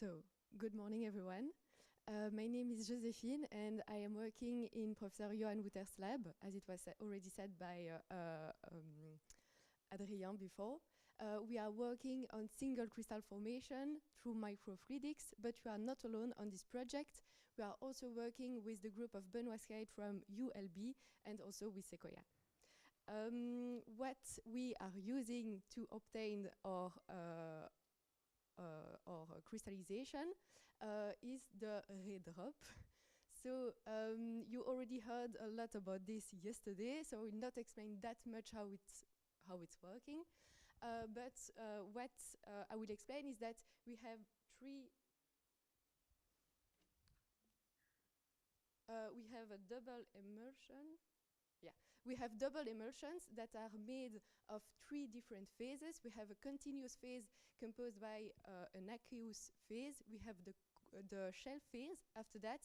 So, good morning, everyone. My name is Josephine, and I am working in Professor Johan's lab, as it was already said by Adrien before. We are working on single crystal formation through microfluidics, but we are not alone on this project. We are also working with the group of Benoît Skate from ULB and also with Secoya. What we are using to obtain our crystallization is the ray drop. So you already heard a lot about this yesterday, so I will not explain that much how it's working. But what I will explain is that we have we have a double emulsion. Yeah, we have double emulsions that are made of 3 different phases. We have a continuous phase composed by an aqueous phase. We have the shell phase after that,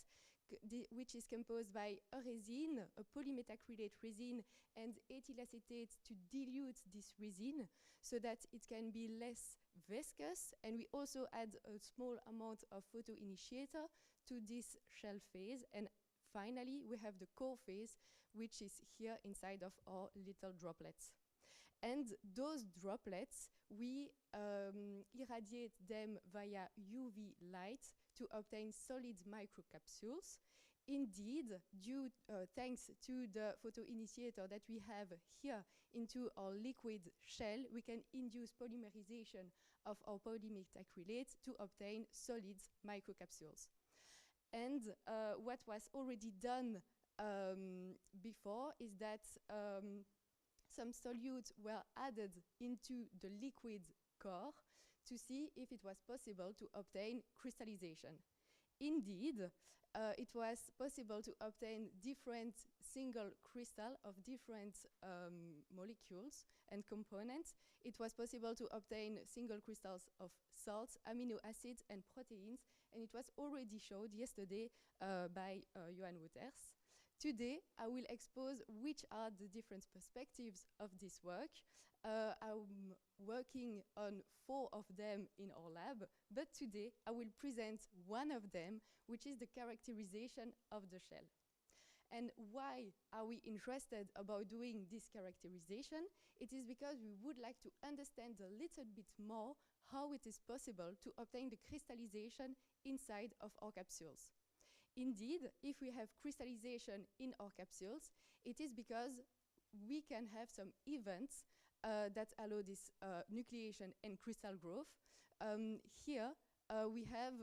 which is composed by a resin, a polymethacrylate resin, and ethyl acetate to dilute this resin so that it can be less viscous. And we also add a small amount of photoinitiator to this shell phase. And finally, we have the core phase, which is here inside of our little droplets. And those droplets, we irradiate them via UV light to obtain solid microcapsules. Indeed, thanks to the photoinitiator that we have here into our liquid shell, we can induce polymerization of our polymethacrylate to obtain solid microcapsules. And what was already done before is that some solutes were added into the liquid core to see if it was possible to obtain crystallization. Indeed, it was possible to obtain different single crystals of different molecules and components. It was possible to obtain single crystals of salts, amino acids, and proteins, and it was already showed yesterday by Johan Wouters. Today, I will expose which are the different perspectives of this work. I'm working on 4 of them in our lab, but today I will present one of them, which is the characterization of the shell. And why are we interested about doing this characterization? It is because we would like to understand a little bit more how it is possible to obtain the crystallization inside of our capsules. Indeed, if we have crystallization in our capsules, it is because we can have some events that allow this nucleation and crystal growth. Here we have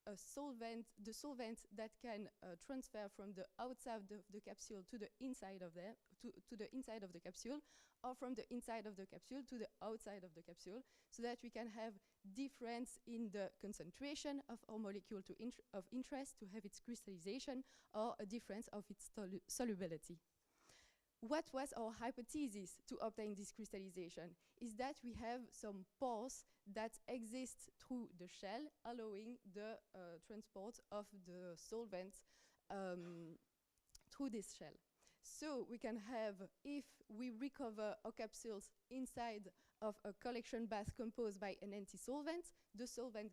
a solvent, the solvent that can transfer from the outside of the capsule to the inside of the inside of the capsule, or from the inside of the capsule to the outside of the capsule, so that we can have difference in the concentration of our molecule of interest to have its crystallization, or a difference of its solubility. What was our hypothesis to obtain this crystallization? Is that we have some pores that exist through the shell, allowing the transport of the solvent through this shell. So we can have, if we recover our capsules inside of a collection bath composed by an anti-solvent, the solvent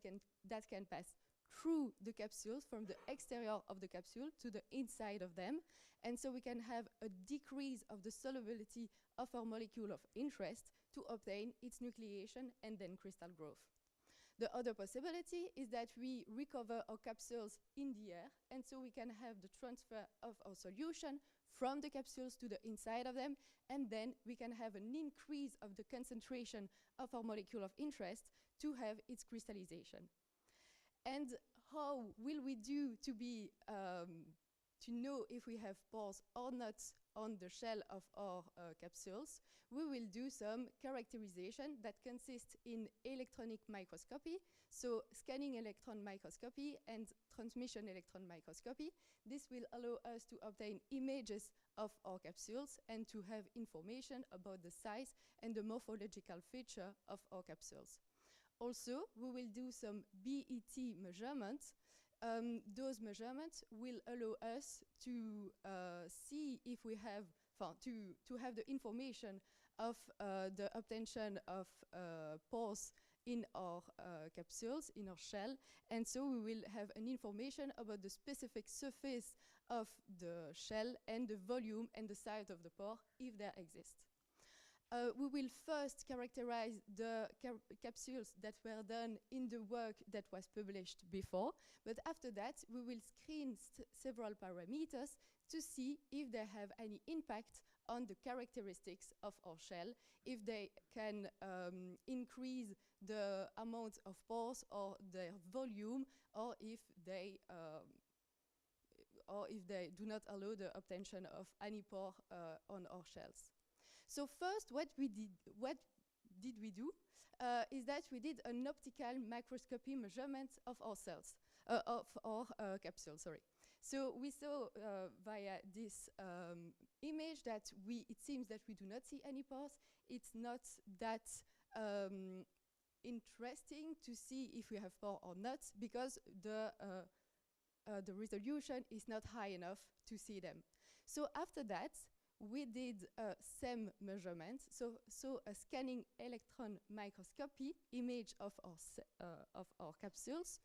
that can pass through the capsules from the exterior of the capsule to the inside of them. And so we can have a decrease of the solubility of our molecule of interest to obtain its nucleation and then crystal growth. The other possibility is that we recover our capsules in the air, and so we can have the transfer of our solution from the capsules to the inside of them, and then we can have an increase of the concentration of our molecule of interest to have its crystallization. And how will we do to be to know if we have pores or not on the shell of our capsules? We will do some characterization that consists in electronic microscopy, so scanning electron microscopy and transmission electron microscopy. This will allow us to obtain images of our capsules and to have information about the size and the morphological feature of our capsules. Also, we will do some BET measurements. Those measurements will allow us to see if we have, to have the information of the obtention of pores in our capsules, in our shell, and so we will have an information about the specific surface of the shell and the volume and the size of the pore, if there exists. We will first characterize the capsules that were done in the work that was published before, but after that we will screen several parameters to see if they have any impact on the characteristics of our shell, if they can increase the amount of pores or their volume, or if they do not allow the obtention of any pore on our shells. So first, what did we do is that we did an optical microscopy measurement of our cells, of our capsule, sorry. So we saw via this image that it seems that we do not see any pores. It's not that interesting to see if we have pore or not, because the resolution is not high enough to see them. So after that, we did a SEM measurement, so a scanning electron microscopy image of our capsules.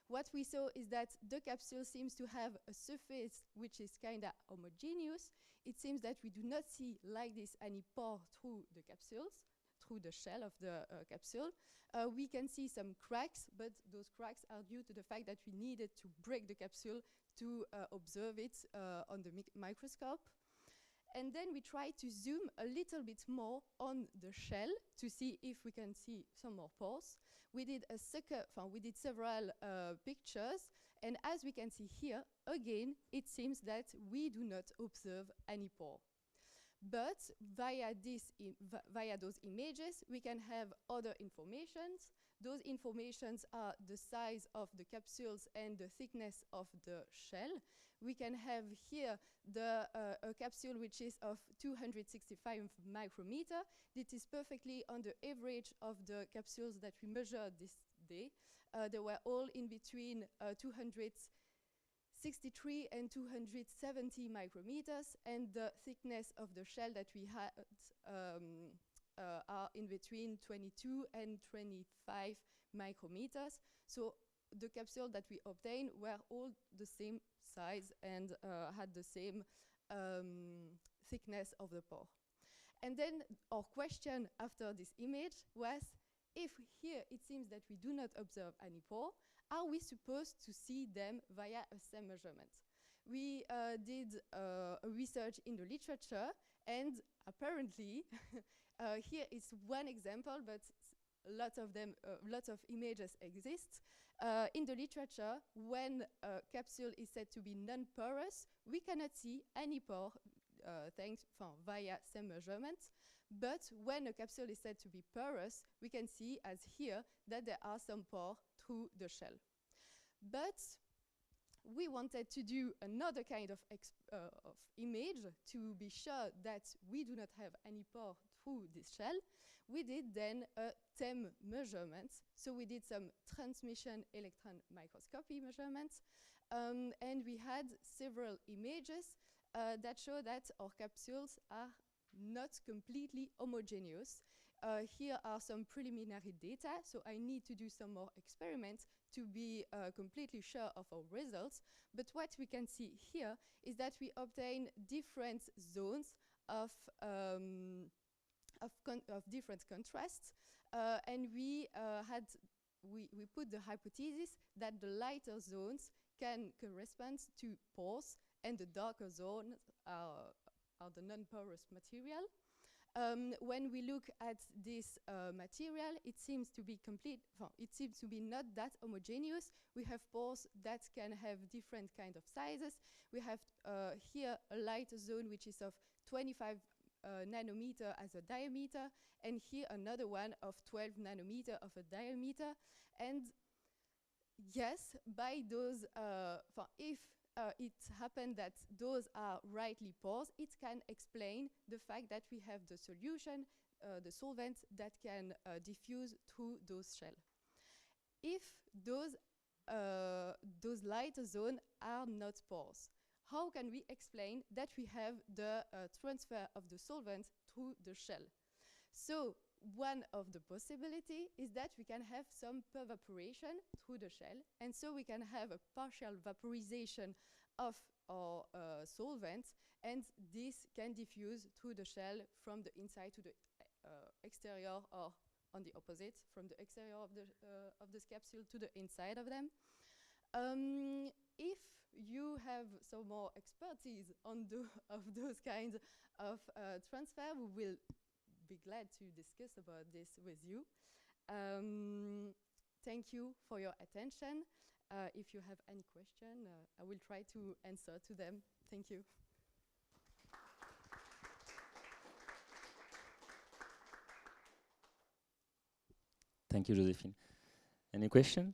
What we saw is that the capsule seems to have a surface which is kind of homogeneous. It seems that we do not see like this any pore through the capsules, through the shell of the capsule. We can see some cracks, but those cracks are due to the fact that we needed to break the capsule to observe it on the microscope. And then we try to zoom a little bit more on the shell to see if we can see some more pores. We did several pictures, and as we can see here, again, it seems that we do not observe any pore. But via those images, we can have other informations. Those informations are the size of the capsules and the thickness of the shell. We can have here a capsule which is of 265 micrometer. This is perfectly on the average of the capsules that we measured this day. They were all in between 263 and 270 micrometers, and the thickness of the shell that we had are in between 22 and 25 micrometers. So the capsule that we obtained were all the same size and had the same thickness of the pore. And then our question after this image was, if here it seems that we do not observe any pore, are we supposed to see them via a SEM measurement? We did research in the literature, and apparently here is one example, but lots of images exist. In the literature, when a capsule is said to be non-porous, we cannot see any pore via SEM measurements. But when a capsule is said to be porous, we can see, as here, that there are some pore through the shell. But we wanted to do another kind of image to be sure that we do not have any pore through this shell. We did then a TEM measurement. So we did some transmission electron microscopy measurements, and we had several images that show that our capsules are not completely homogeneous. Here are some preliminary data, so I need to do some more experiments to be completely sure of our results. But what we can see here is that we obtain different zones of different contrasts, and we put the hypothesis that the lighter zones can correspond to pores, and the darker zones are the non-porous material. When we look at this material, it seems to be not that homogeneous. We have pores that can have different kind of sizes. We have here a lighter zone which is of 25 nanometer as a diameter, and here another one of 12 nanometer of a diameter. And yes, by those, if it happened that those are rightly pores, it can explain the fact that we have the solution, the solvent that can diffuse through those shells. If those lighter zones are not pores, how can we explain that we have the transfer of the solvent through the shell? So one of the possibility is that we can have some pervaporation through the shell, and so we can have a partial vaporization of our solvent, and this can diffuse through the shell from the inside to the exterior, or on the opposite, from the exterior of this capsule to the inside of them. If you have some more expertise on of those kinds of transfer, we will be glad to discuss about this with you. Thank you for your attention. If you have any question, I will try to answer to them. Thank you. Thank you, Josephine. Any question?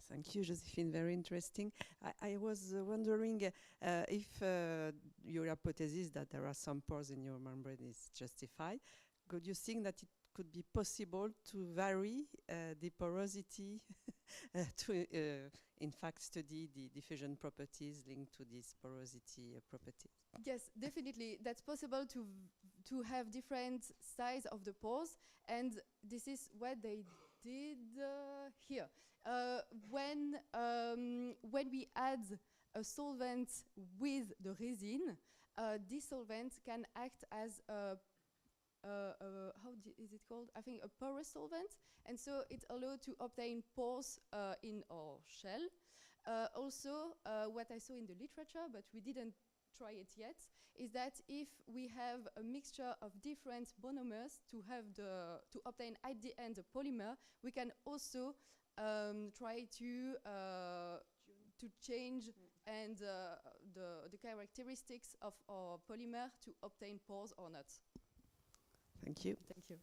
Thank you, Josephine. Very interesting. I was wondering if your hypothesis that there are some pores in your membrane is justified. Could you think that it could be possible to vary the porosity to, in fact, study the diffusion properties linked to these porosity properties? Yes, definitely. That's possible to have different size of the pores, and this is what they did here. When we add a solvent with the resin, this solvent can act as is it called? I think a porous solvent, and so it allowed to obtain pores in our shell. Also, what I saw in the literature, but we didn't try it yet, is that if we have a mixture of different monomers to obtain at the end a polymer, we can also try to change and the characteristics of our polymer to obtain pores or not. Thank you. Thank you.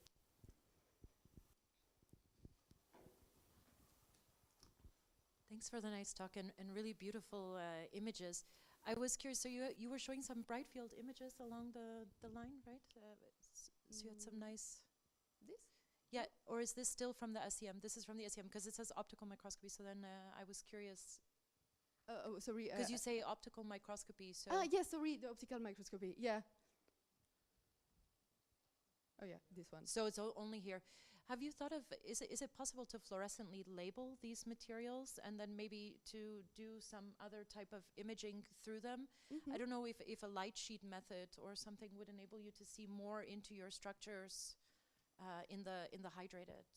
Thanks for the nice talk and really beautiful images. I was curious, so you were showing some bright field images along the line, right? So you had some nice... This? Yeah, or is this still from the SEM? This is from the SEM, because it says optical microscopy, so then I was curious. Oh, sorry. Because you say optical microscopy, so... yes, sorry, the optical microscopy, yeah. Oh yeah, this one. So it's only here. Have you thought of, is it possible to fluorescently label these materials and then maybe to do some other type of imaging through them? Mm-hmm. I don't know if a light sheet method or something would enable you to see more into your structures in the hydrated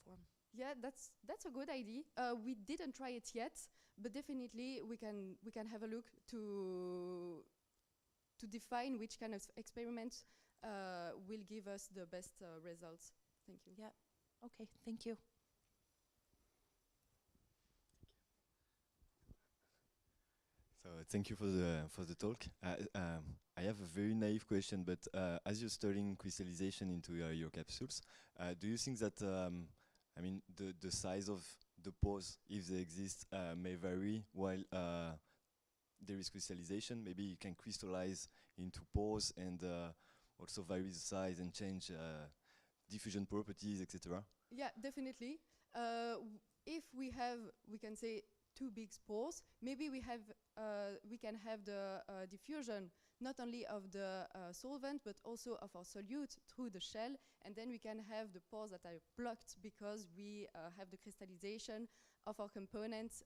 form. Yeah, that's a good idea. We didn't try it yet, but definitely we can have a look to define which kind of experiment will give us the best results. Thank you. Yeah. Okay. Thank you. So thank you for the talk. I have a very naive question, but as you're studying crystallization into your capsules, do you think that I mean the size of the pores, if they exist, may vary while there is crystallization? Maybe you can crystallize into pores and also vary the size and change diffusion properties, etc. Yeah, definitely. If we can say two big pores, maybe we can have the diffusion not only of the solvent but also of our solute through the shell, and then we can have the pores that are blocked because we have the crystallization of our components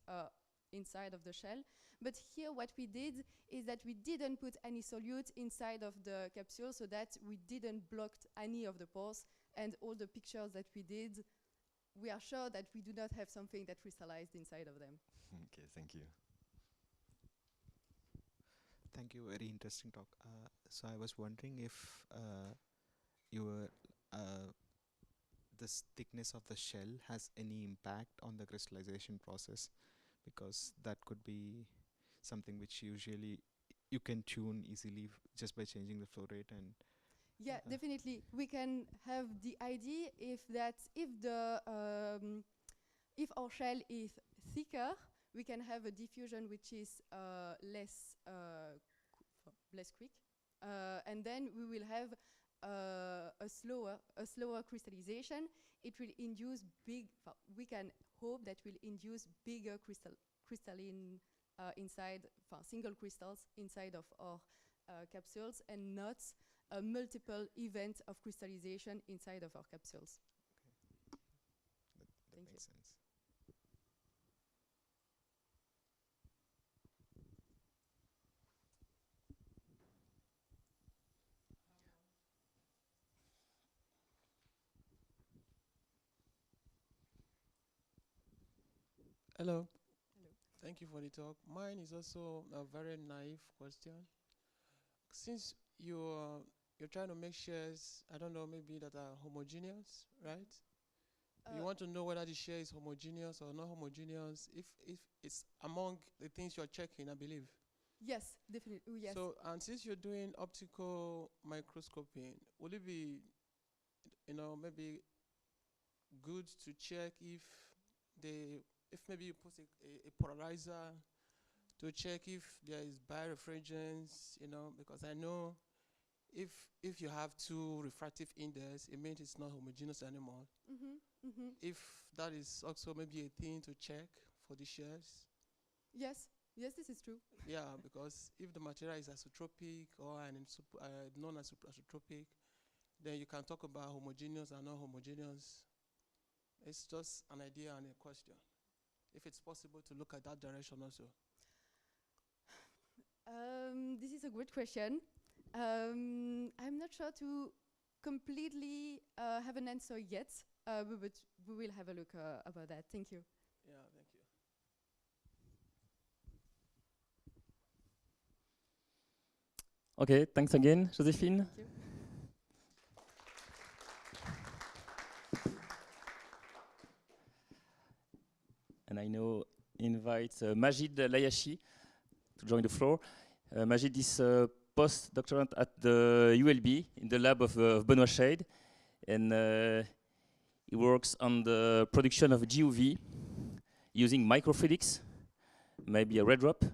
inside of the shell. But here what we did is that we didn't put any solute inside of the capsule, so that we didn't block any of the pores, and all the pictures that we did, we are sure that we do not have something that crystallized inside of them. Okay, thank you. Thank you, very interesting talk. So I was wondering if this thickness of the shell has any impact on the crystallization process, because that could be something which usually you can tune easily just by changing the flow rate. And yeah, definitely. We can have the idea if our shell is thicker, we can have a diffusion which is less quick, and then we will have a slower crystallization. It will induce we can hope that will induce bigger crystalline inside, single crystals inside of our capsules, and not a multiple event of crystallization inside of our capsules. That Thank makes you. sense. Hello. Hello. Thank you for the talk. Mine is also a very naive question. Since you're trying to make shares, I don't know, maybe that are homogeneous, right? You want to know whether the share is homogeneous or not homogeneous, if it's among the things you're checking, I believe. Yes, definitely. Oh, yes. So, and since you're doing optical microscopy, would it be, maybe good to check if maybe you put a polarizer to check if there is birefringence, because I know if you have two refractive index, it means it's not homogeneous anymore. If that is also maybe a thing to check for the shares. Yes, yes, this is true. Yeah, because if the material is isotropic or non-isotropic, then you can talk about homogeneous and non homogeneous. It's just an idea and a question. If it's possible to look at that direction also. This is a good question. I'm not sure to completely have an answer yet, but we will have a look about that. Thank you. Yeah, thank you. Okay, thanks again, Josephine. Thank you. And I now invite Majid Layachi to join the floor. Majid is a postdoctorate at the ULB in the lab of Benoit Shade, and he works on the production of GUV using Microfluidics, maybe a red drop.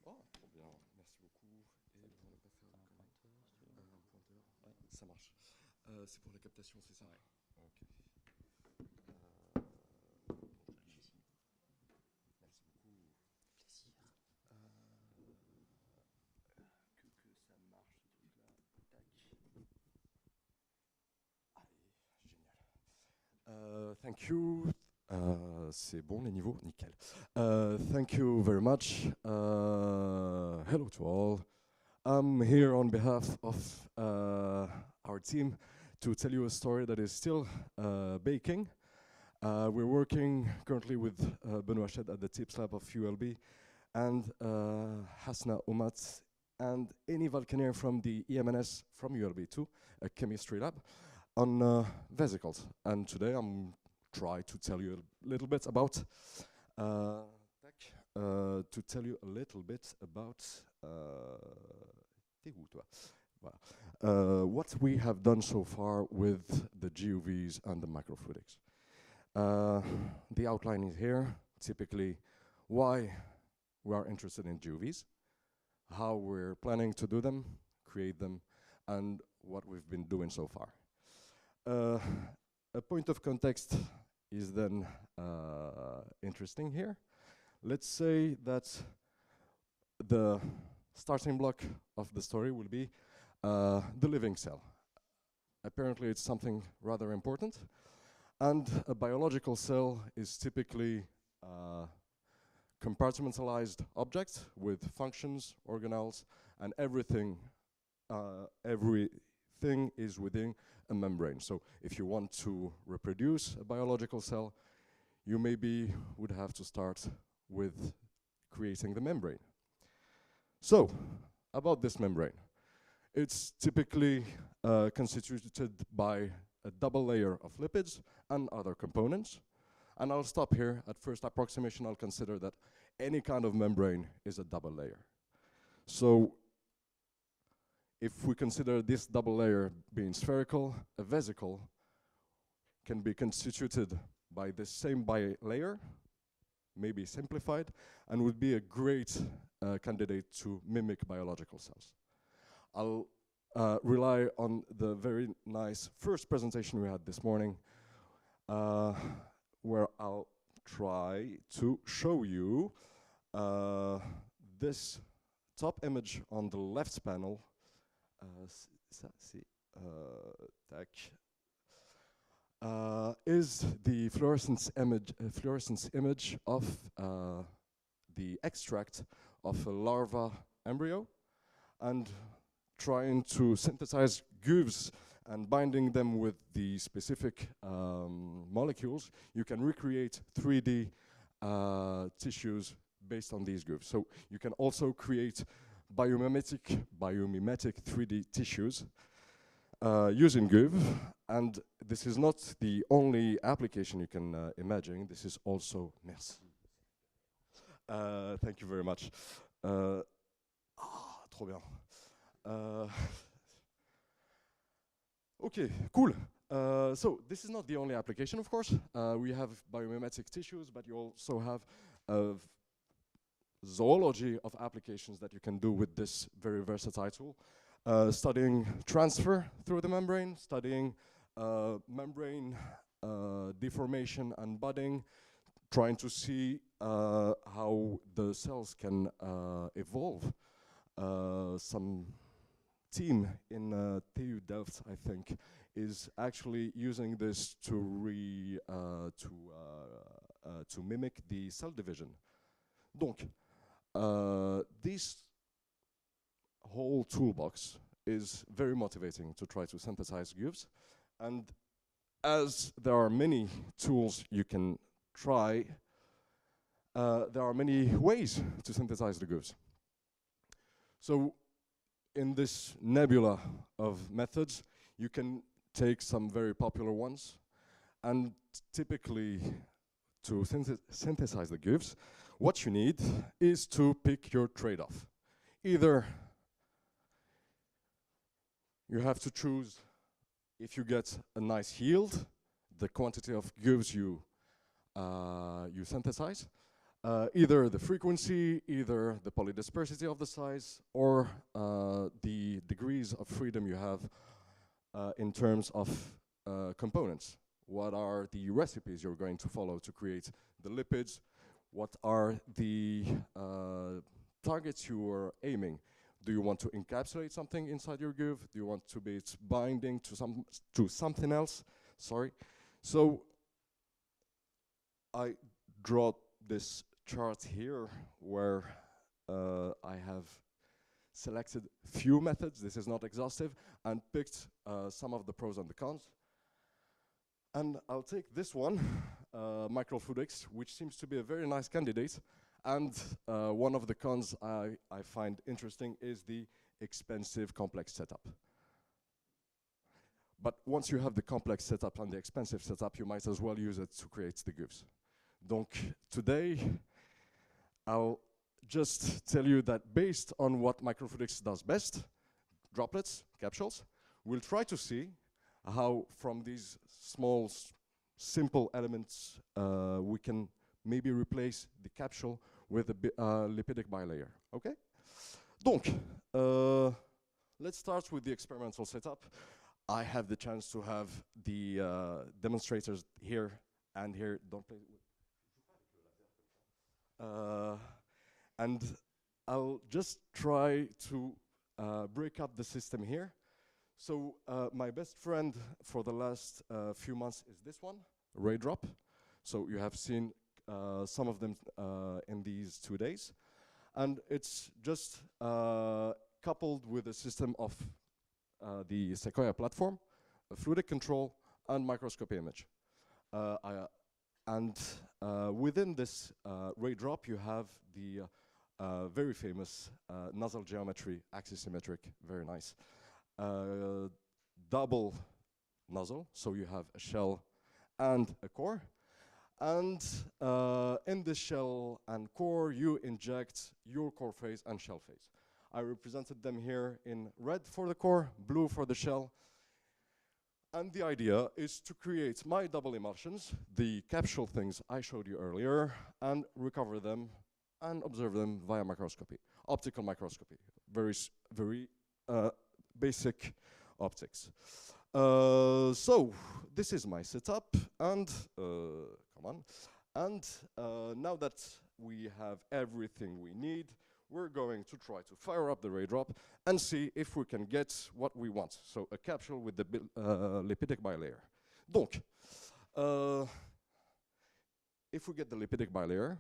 Oh, trop bien, merci beaucoup. Et on va pas faire un pointeur. Ouais. Ça marche. C'est pour la captation, c'est ça? Ouais. Ok. Merci beaucoup. Plaisir. Que ça marche ce truc-là. Tac. Allez, génial. Thank you. C'est bon les niveaux? Nickel. Thank you very much. Hello to all. I'm here on behalf of our team to tell you a story that is still baking. We're working currently with Benoit Shade at the TIPS lab of ULB and Hasna Oumat and Eni Valkanier from the EMNS from ULB too, a chemistry lab, on vesicles. And today I'm try to tell you a little bit about what we have done so far with the GUVs and the microfluidics. The outline is here. Typically, why we are interested in GUVs, how we're planning to do them, create them, and what we've been doing so far. A point of context is then interesting here. Let's say that the starting block of the story will be the living cell. Apparently it's something rather important, and a biological cell is typically compartmentalized object with functions, organelles, and everything is within a membrane. So if you want to reproduce a biological cell, you maybe would have to start with creating the membrane. So, about this membrane. It's typically constituted by a double layer of lipids and other components. And I'll stop here. At first approximation, I'll consider that any kind of membrane is a double layer. So if we consider this double layer being spherical, a vesicle can be constituted by this same bilayer, maybe simplified, and would be a great candidate to mimic biological cells. I'll rely on the very nice first presentation we had this morning, where I'll try to show you this top image on the left panel. Is the fluorescence image of the extract of a larva embryo, and trying to synthesize GUVs and binding them with the specific molecules, you can recreate 3D tissues based on these GUVs. So you can also create biomimetic 3D tissues using GUV, and this is not the only application you can imagine. This is also, merci. Thank you very much. Trop bien. Okay, cool. So this is not the only application, of course. We have biomimetic tissues, but you also have zoology of applications that you can do with this very versatile tool. Studying transfer through the membrane, studying membrane deformation and budding, trying to see how the cells can evolve. Some team in TU Delft, I think, is actually using this to mimic the cell division. Donc, this whole toolbox is very motivating to try to synthesize GUVs, and as there are many tools you can try, there are many ways to synthesize the GUVs. So in this nebula of methods, you can take some very popular ones, and typically to synthesize the GUVs, what you need is to pick your trade-off. Either you have to choose, if you get a nice yield, the quantity of GUVs you synthesize, either the frequency, either the polydispersity of the size, or the degrees of freedom you have in terms of components. What are the recipes you're going to follow to create the lipids? What are the targets you are aiming? Do you want to encapsulate something inside your GUV? Do you want to be binding to something else? Sorry. So I draw this chart here where I have selected few methods. This is not exhaustive, and picked some of the pros and the cons. And I'll take this one, Microfluidics, which seems to be a very nice candidate. And one of the cons I find interesting is the expensive complex setup. But once you have the complex setup and the expensive setup, you might as well use it to create the GUVs. Donc today, I'll just tell you that based on what Microfluidics does best, droplets, capsules, we'll try to see how from these small, simple elements we can maybe replace the capsule with a lipidic bilayer, okay? Donc, let's start with the experimental setup. I have the chance to have the demonstrators here and here. Don't play. And I'll just try to break up the system here. So my best friend for the last few months is this one, Raydrop. So you have seen some of them in these 2 days. And it's just coupled with a system of the Secoya platform, a fluidic control, and microscopy image. And within this ray drop, you have the very famous nozzle geometry, axisymmetric, very nice. Double nozzle, so you have a shell and a core. And in the shell and core, you inject your core phase and shell phase. I represented them here in red for the core, blue for the shell. And the idea is to create my double emulsions, the capsule things I showed you earlier, and recover them and observe them via microscopy, optical microscopy, very basic optics. So this is my setup, and now that we have everything we need, we're going to try to fire up the ray drop and see if we can get what we want. So a capsule with the lipidic bilayer. Donc, if we get the lipidic bilayer,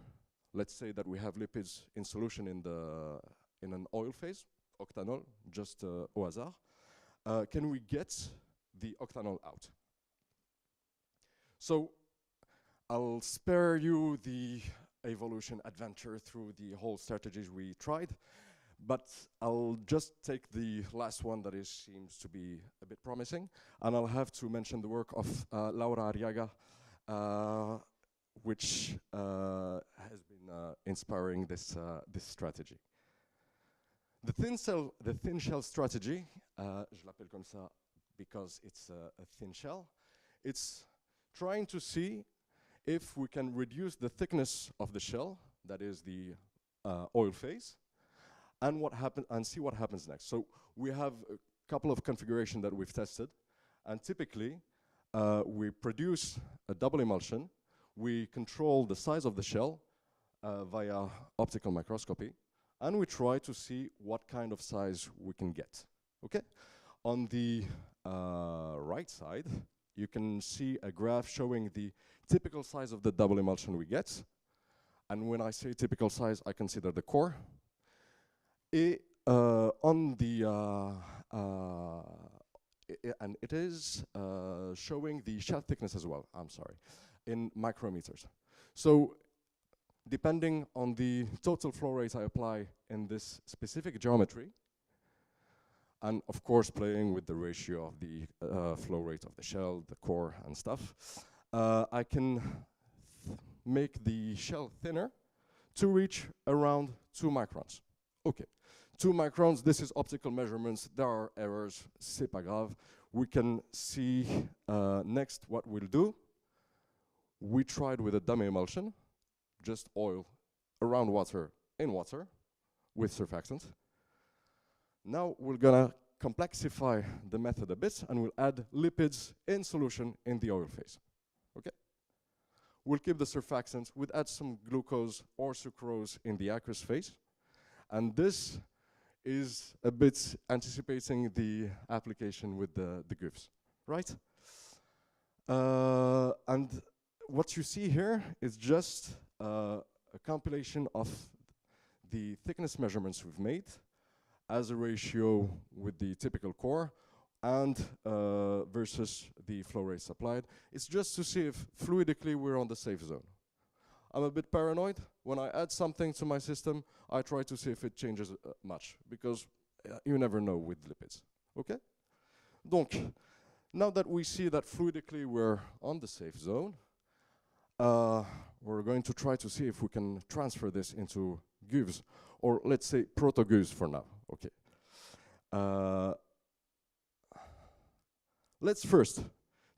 let's say that we have lipids in solution in an oil phase, octanol, just au hasard. Can we get the octanol out? So I'll spare you the evolution adventure through the whole strategies we tried, but I'll just take the last one that seems to be a bit promising, and I'll have to mention the work of Laura Arriaga, which has been inspiring this strategy. The thin shell strategy, je l'appelle comme ça because it's a thin shell. It's trying to see if we can reduce the thickness of the shell, that is the oil phase, and see what happens next. So we have a couple of configurations that we've tested, and typically we produce a double emulsion. We control the size of the shell via optical microscopy, and we try to see what kind of size we can get. Okay? On the right side, you can see a graph showing the typical size of the double emulsion we get. And when I say typical size, I consider the core. And it is showing the shell thickness as well, I'm sorry, in micrometers. So depending on the total flow rate I apply in this specific geometry, and of course playing with the ratio of the flow rate of the shell, the core, and stuff, I can make the shell thinner to reach around 2 microns. Okay, 2 microns, this is optical measurements, there are errors, c'est pas grave. We can see next what we'll do. We tried with a dummy emulsion, just oil around water in water with surfactant. Now we're gonna complexify the method a bit and we'll add lipids in solution in the oil phase. Okay? We'll keep the surfactant, we'll add some glucose or sucrose in the aqueous phase. And this is a bit anticipating the application with the GUVs, right? And what you see here is just a compilation of the thickness measurements we've made as a ratio with the typical core and versus the flow rates applied. It's just to see if fluidically we're on the safe zone. I'm a bit paranoid. When I add something to my system, I try to see if it changes much, because you never know with lipids, okay? Donc, now that we see that fluidically we're on the safe zone, we're going to try to see if we can transfer this into GUVs, or let's say proto-GUVs for now, okay? Let's first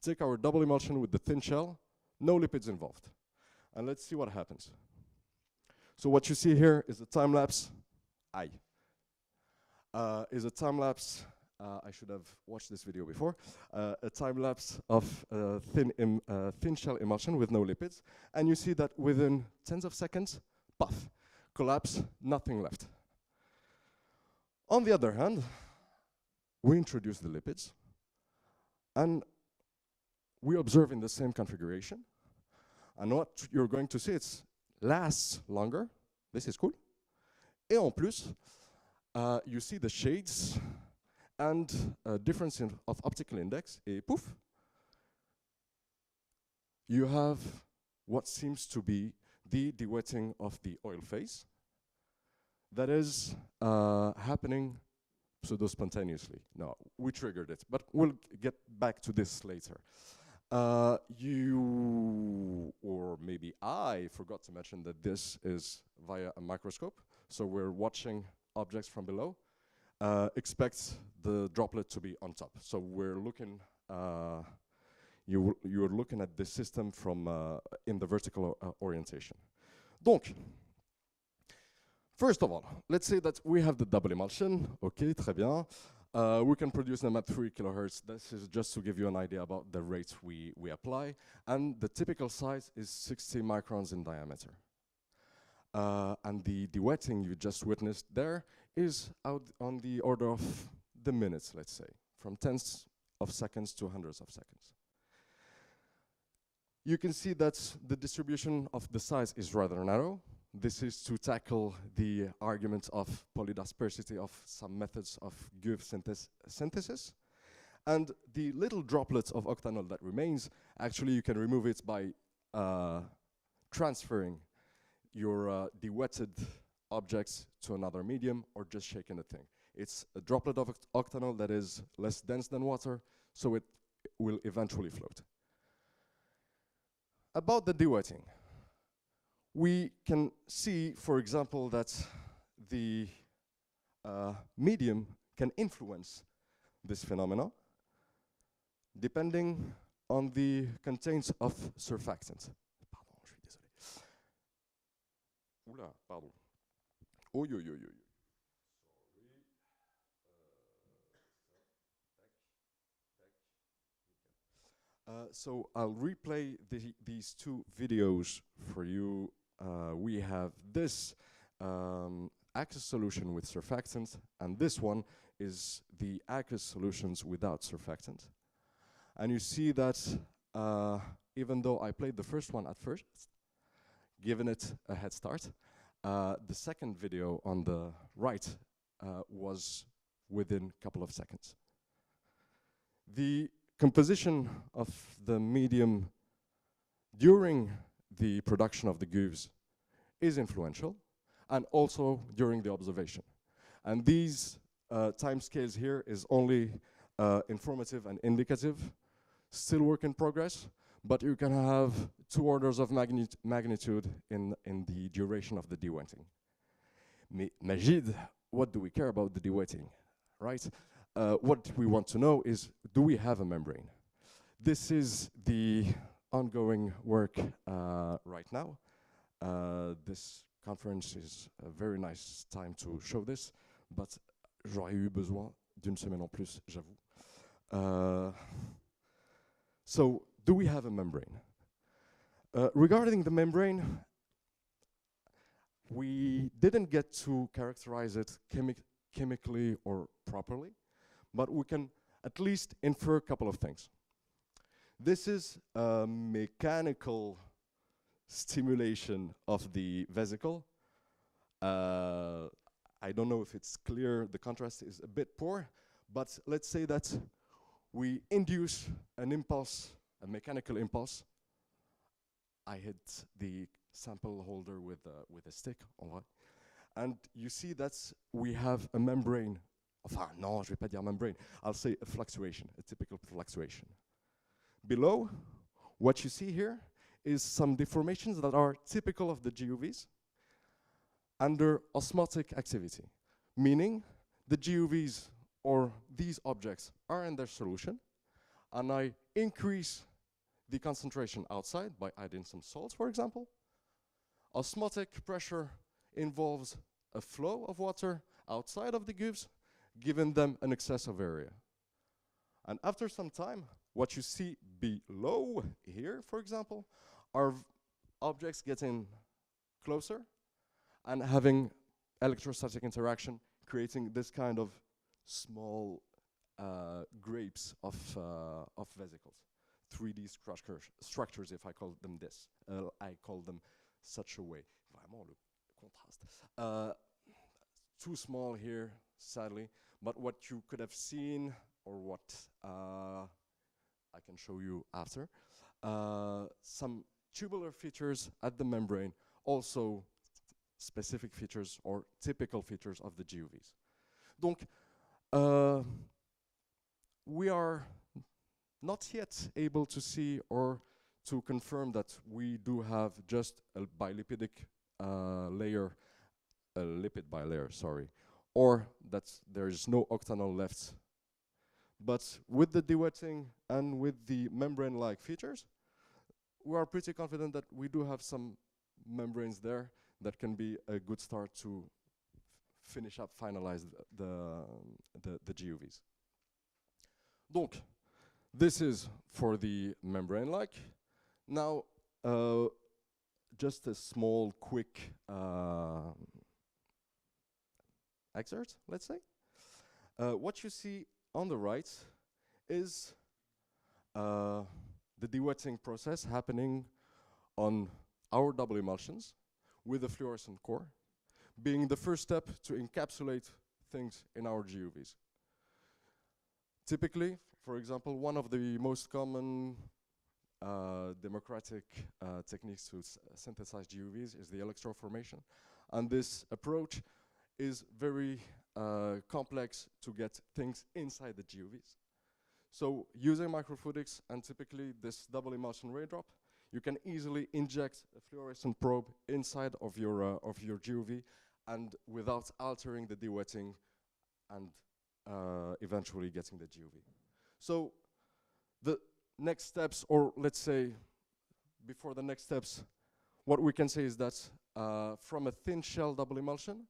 take our double emulsion with the thin shell, no lipids involved. And let's see what happens. So what you see here is a time lapse. Is a time lapse. I should have watched this video before. A time lapse of thin shell emulsion with no lipids, and you see that within tens of seconds, puff, collapse, nothing left. On the other hand, we introduce the lipids, and we observe in the same configuration. And what you're going to see, it lasts longer. This is cool. Et en plus, you see the shades and difference of optical index. Et poof, you have what seems to be the dewetting of the oil phase that is happening pseudo-spontaneously. No, we triggered it, but we'll get back to this later. You, or maybe I, forgot to mention that this is via a microscope, so we're watching objects from below. Expect the droplet to be on top. So we're looking, you're looking at the system from in the vertical orientation. Donc, first of all, let's say that we have the double emulsion. Okay, très bien. We can produce them at 3 kilohertz. This is just to give you an idea about the rate we apply. And the typical size is 60 microns in diameter. And the dewetting you just witnessed there is out on the order of the minutes, let's say, from tenths of seconds to hundreds of seconds. You can see that the distribution of the size is rather narrow. This is to tackle the argument of polydispersity of some methods of GUV synthesis. And the little droplets of octanol that remains, actually you can remove it by transferring your dewetted objects to another medium or just shaking the thing. It's a droplet of octanol that is less dense than water, so it will eventually float. About the dewetting, we can see, for example, that the medium can influence this phenomena depending on the contents of surfactant. Pardon, je suis désolé. Oula, pardon. Oh, yo, yo, yo, yo. So I'll replay these two videos for you. We have this aqueous solution with surfactant, and this one is the aqueous solutions without surfactant. And you see that even though I played the first one at first, giving it a head start, the second video on the right was within a couple of seconds. The composition of the medium during the production of the GUVs is influential, and also during the observation. And these time scales here is only informative and indicative, still work in progress, but you can have 2 orders of magnitude in the duration of the dewetting. Majid, what do we care about the dewetting, right? What we want to know is, do we have a membrane? This is the ongoing work right now. This conference is a very nice time to show this, but j'aurais eu besoin d'une semaine en plus, j'avoue. So, do we have a membrane? Regarding the membrane, we didn't get to characterize it chemically or properly, but we can at least infer a couple of things. This is a mechanical stimulation of the vesicle. I don't know if it's clear, the contrast is a bit poor, but let's say that we induce an impulse, a mechanical impulse. I hit the sample holder with a stick, and you see that we have a membrane. Enfin, non, je vais pas dire membrane. I'll say a fluctuation, a typical fluctuation. Below, what you see here is some deformations that are typical of the GUVs under osmotic activity, meaning the GUVs or these objects are in their solution, and I increase the concentration outside by adding some salts, for example. Osmotic pressure involves a flow of water outside of the GUVs, giving them an excess of area. And after some time, what you see below here, for example, are objects getting closer and having electrostatic interaction, creating this kind of small grapes of vesicles. 3D structures, if I call them this. I call them such a way. Vraiment le contraste. Too small here, sadly, but what you could have seen, or what I can show you after, some tubular features at the membrane, also specific features or typical features of the GUVs. Donc, we are not yet able to see or to confirm that we do have just a bilipidic layer, a lipid bilayer, sorry, or that there is no octanol left. But with the dewetting and with the membrane-like features, we are pretty confident that we do have some membranes there that can be a good start to finish up, finalize the GUVs. Donc, this is for the membrane-like. Now, just a small, quick excerpt, let's say. What you see on the right is the dewetting process happening on our double emulsions with a fluorescent core, being the first step to encapsulate things in our GUVs. Typically, for example, one of the most common democratic techniques to synthesize GUVs is the electroformation. And this approach is very complex to get things inside the GUVs. So using microfluidics and typically this double emulsion ray drop, you can easily inject a fluorescent probe inside of your GUV and without altering the dewetting and eventually getting the GUV. So the next steps, or let's say before the next steps, what we can say is that from a thin shell double emulsion,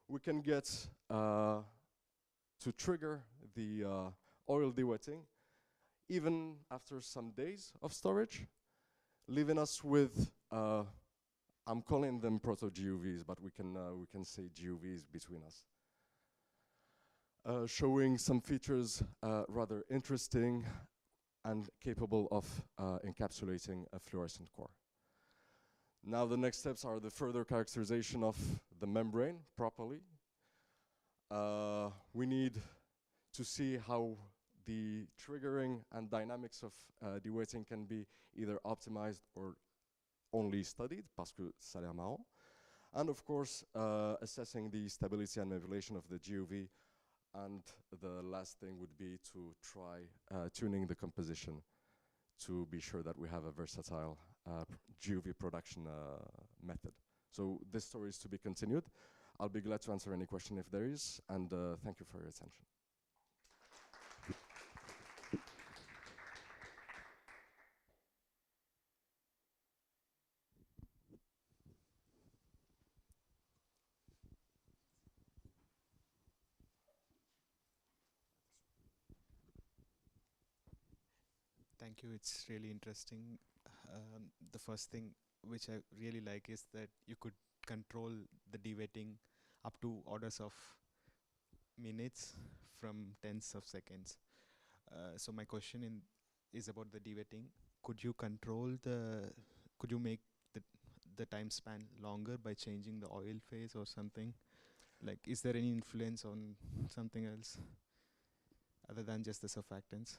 we can get to trigger the oil dewetting even after some days of storage, leaving us with, I'm calling them proto-GUVs, but we can say GUVs between us. Showing some features rather interesting and capable of encapsulating a fluorescent core. Now the next steps are the further characterization of the membrane properly. We need to see how the triggering and dynamics of dewetting can be either optimized or only studied, parce que ça a l'air marrant. And of course, assessing the stability and manipulation of the GUV. And the last thing would be to try tuning the composition to be sure that we have a versatile GUV production method. So this story is to be continued. I'll be glad to answer any question if there is, and thank you for your attention. Thank you. It's really interesting. The first thing which I really like is that you could control the dewetting up to orders of minutes from tens of seconds. So my question is about the dewetting. Could you make the time span longer by changing the oil phase or something? Like, is there any influence on something else other than just the surfactants?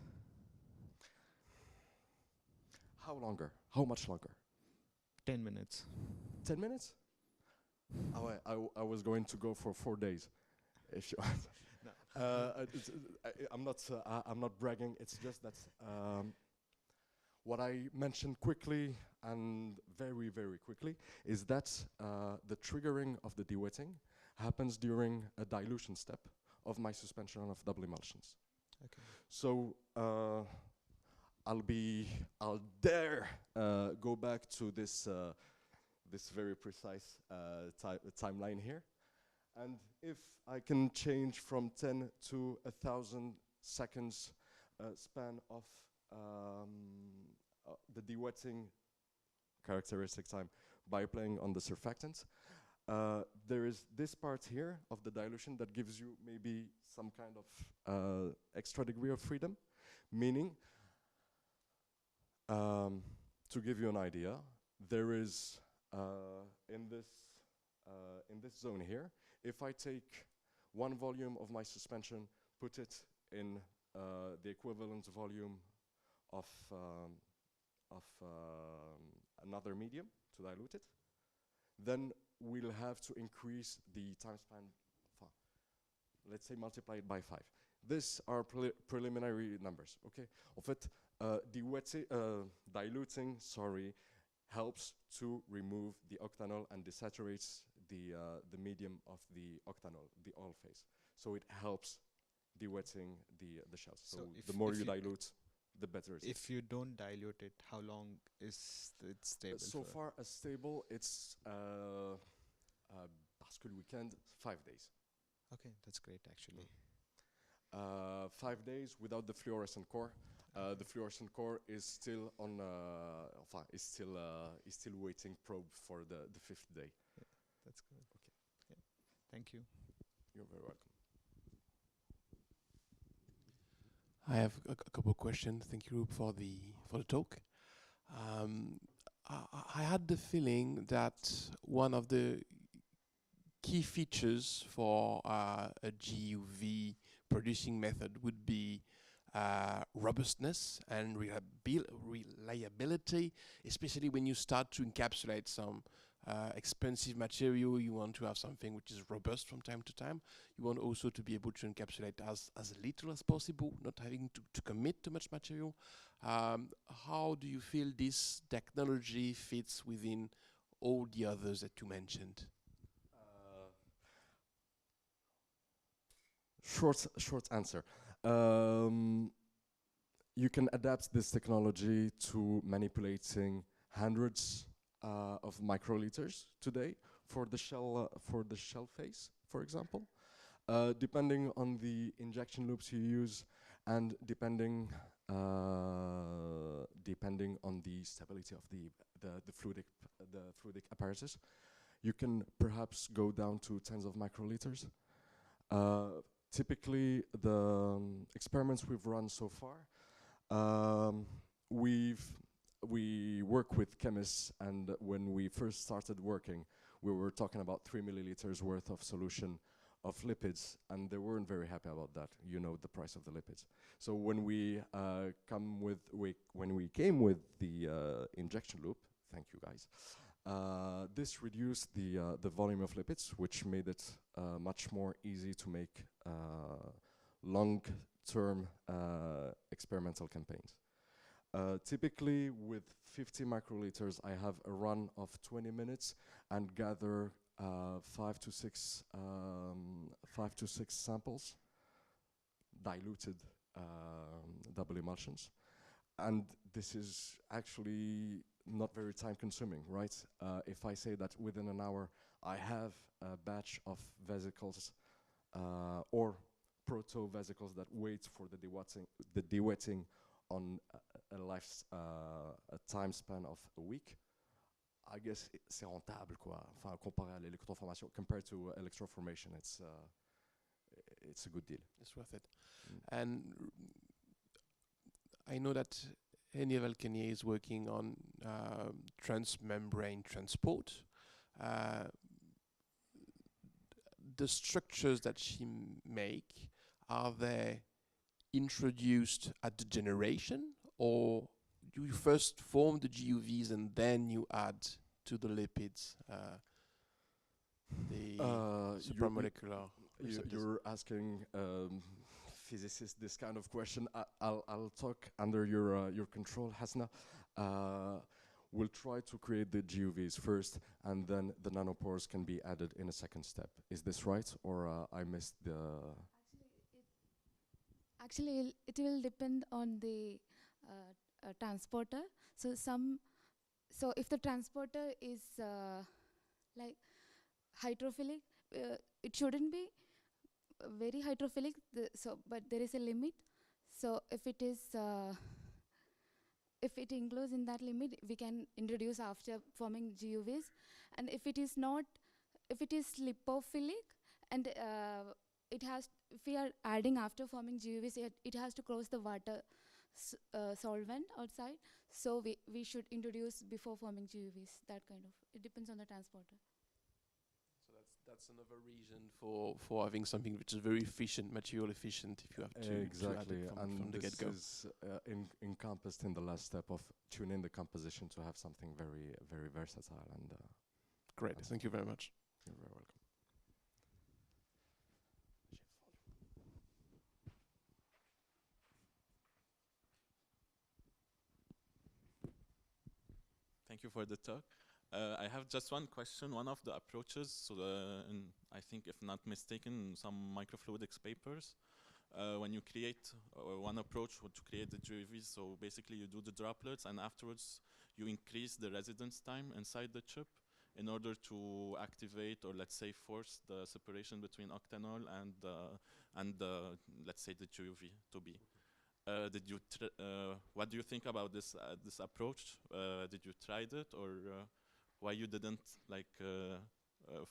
How longer? How much longer? 10 minutes. 10 minutes? Oh, I was going to go for 4 days. If you I'm not bragging. It's just that what I mentioned quickly and very, very quickly is that the triggering of the dewetting happens during a dilution step of my suspension of double emulsions. Okay. So I'll dare go back to this this very precise timeline here, and if I can change from 10 to 1,000 seconds span of the dewetting characteristic time by playing on the surfactants, there is this part here of the dilution that gives you maybe some kind of extra degree of freedom, meaning to give you an idea, there is in this zone here, if I take one volume of my suspension, put it in the equivalent volume of another medium to dilute it. Then we'll have to increase the time span, let's say multiply it by 5. These are preliminary numbers, okay? En fait, diluting, helps to remove the octanol and desaturates the medium of the octanol, the oil phase. So it helps de-wetting the shells. So the more you dilute, the better it is. If you don't dilute it, how long is it stable? So far as stable, it's parce que le weekend, 5 days. Okay, that's great actually. 5 days without the fluorescent core. The fluorescent core is still on. Is still waiting probe for the 5th day. Yeah, that's good. Okay. Yeah. Thank you. You're very welcome. I have a couple of questions. Thank you for the talk. I had the feeling that one of the key features for a GUV producing method would be robustness and reliability, especially when you start to encapsulate some expensive material. You want to have something which is robust from time to time. You want also to be able to encapsulate as little as possible, not having to commit too much material. How do you feel this technology fits within all the others that you mentioned? Short answer. You can adapt this technology to manipulating hundreds of microliters today for the shell phase, for example. Depending on the injection loops you use, and depending on the stability of the fluidic apparatus, you can perhaps go down to tens of microliters. Typically, the experiments we've run so far, we work with chemists, and when we first started working, we were talking about 3 milliliters worth of solution of lipids, and they weren't very happy about that. You know the price of the lipids. So when we came with the injection loop, thank you guys. This reduced the volume of lipids, which made it much more easy to make long-term experimental campaigns. Typically, with 50 microliters, I have a run of 20 minutes and gather 5 to 6 samples, diluted double emulsions, and this is actually not very time-consuming, right? If I say that within an hour I have a batch of vesicles or proto-vesicles that wait for the de-wetting on a time span of a week, I guess c'est rentable, quoi. Enfin, comparé à l'électroformation, compared to electroformation, it's a good deal. It's worth it. And I know that Eniel Valcanier is working on transmembrane transport. The structures that she make, are they introduced at the generation, or do you first form the GUVs and then you add to the lipids the supramolecular receptors? You're asking physicists this kind of question. I'll talk under your control, Hasna. We'll try to create the GUVs first, and then the nanopores can be added in a second step. Is this right, or I missed the... Actually, it will depend on the transporter. So if the transporter is like hydrophilic, it shouldn't be very hydrophilic. But there is a limit. So if it is, if it includes in that limit, we can introduce after forming GUVs. And if it is not, if it is lipophilic, and if we are adding after forming GUVs, it has to cross the water solvent outside. So we should introduce before forming GUVs, that kind of. It depends on the transporter. So That's another reason for having something which is very efficient, material efficient, if you have to exactly, to add it from the this get-go. is encompassed in the last step of tuning the composition to have something very, very versatile and Great, thank you very much. you're very welcome. Thank you for the talk. I have just one question. One of the approaches, so in, I think if not mistaken, some microfluidics papers, when you create one approach to create the GUVs, so basically you do the droplets and afterwards you increase the residence time inside the chip in order to activate or let's say force the separation between octanol and let's say the GUV to be. What do you think about this this approach? Did you try it, or why you didn't like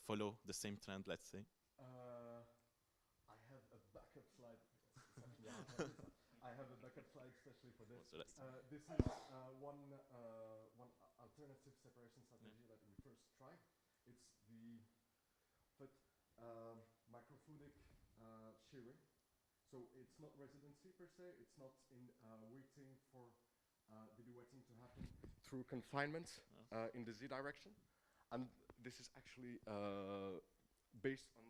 follow the same trend? Let's say. I have a backup slide. I have a backup slide especially for this. This is one alternative separation strategy that we first tried. It's the microfluidic shearing. So it's not residency per se, it's not in waiting for the duetting to happen through confinement in the Z direction. And this is actually based on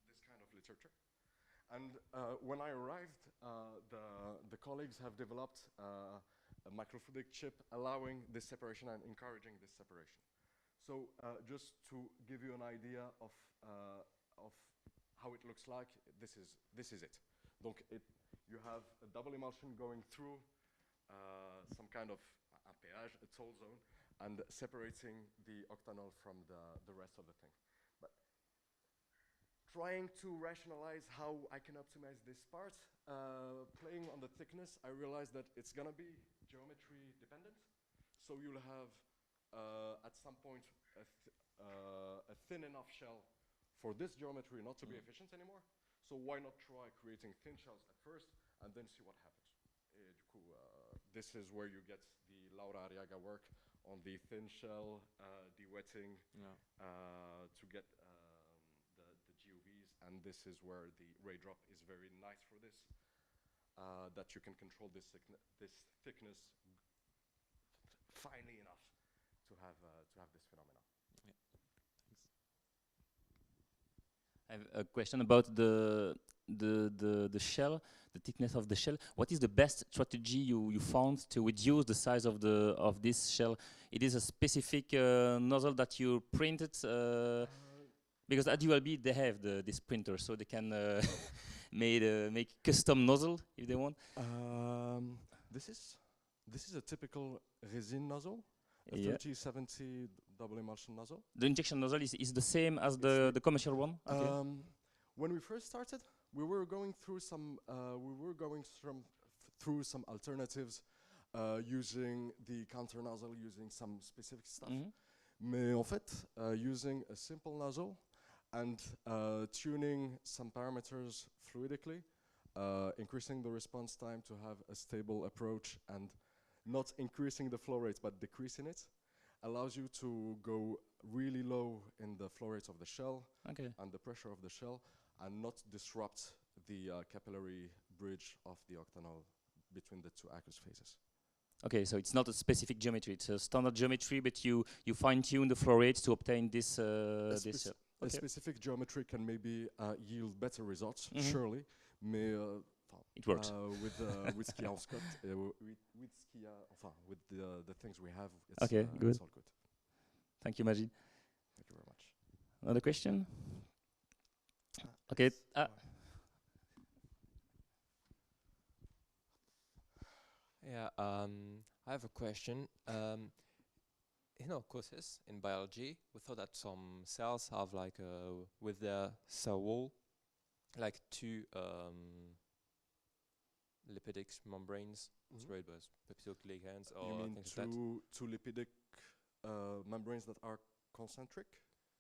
this kind of literature. And when I arrived, the colleagues have developed a microfluidic chip allowing this separation and encouraging this separation. So just to give you an idea of how it looks like, this is it. Donc you have a double emulsion going through some kind of un pH, a toll zone, and separating the octanol from the rest of the thing. But trying to rationalize how I can optimize this part, playing on the thickness, I realized that it's gonna be geometry dependent. So you'll have at some point a thin enough shell for this geometry not to be efficient anymore. So why not try creating thin shells at first and then see what happens. This is where you get the Laura Arriaga work on the thin shell de-wetting to get the GUVs, and this is where the ray drop is very nice for this, that you can control this thickness finely enough to have this phenomenon. I have a question about the shell, the thickness of the shell. What is the best strategy you found to reduce the size of this shell? It is a specific nozzle that you printed, because at ULB they have this printer, so they can make custom nozzle if they want. This is a typical resin nozzle, a 3070 double emulsion nozzle. The injection nozzle is the same as the commercial one? Okay. When we first started, we were going through some alternatives, using the counter nozzle, using some specific stuff. Mais en fait, using a simple nozzle and tuning some parameters fluidically, increasing the response time to have a stable approach and not increasing the flow rate but decreasing it, allows you to go really low in the flow rates of the shell and the pressure of the shell, and not disrupt the capillary bridge of the octanol between the two aqueous phases. Okay, so it's not a specific geometry; it's a standard geometry, but you fine-tune the flow rates to obtain this. A specific geometry can maybe yield better results, surely. Mais it works with Secoya en Scott, with Secoya, enfin, with the things we have. It's, good. It's all good. Thank you, Majid. Thank you very much. Another question? Okay. Yeah, I have a question. In our courses in biology, we thought that some cells have like with their cell wall, like two lipidic membranes, sprayed by peptidoglycans or you mean things like that. two lipidic membranes that are concentric?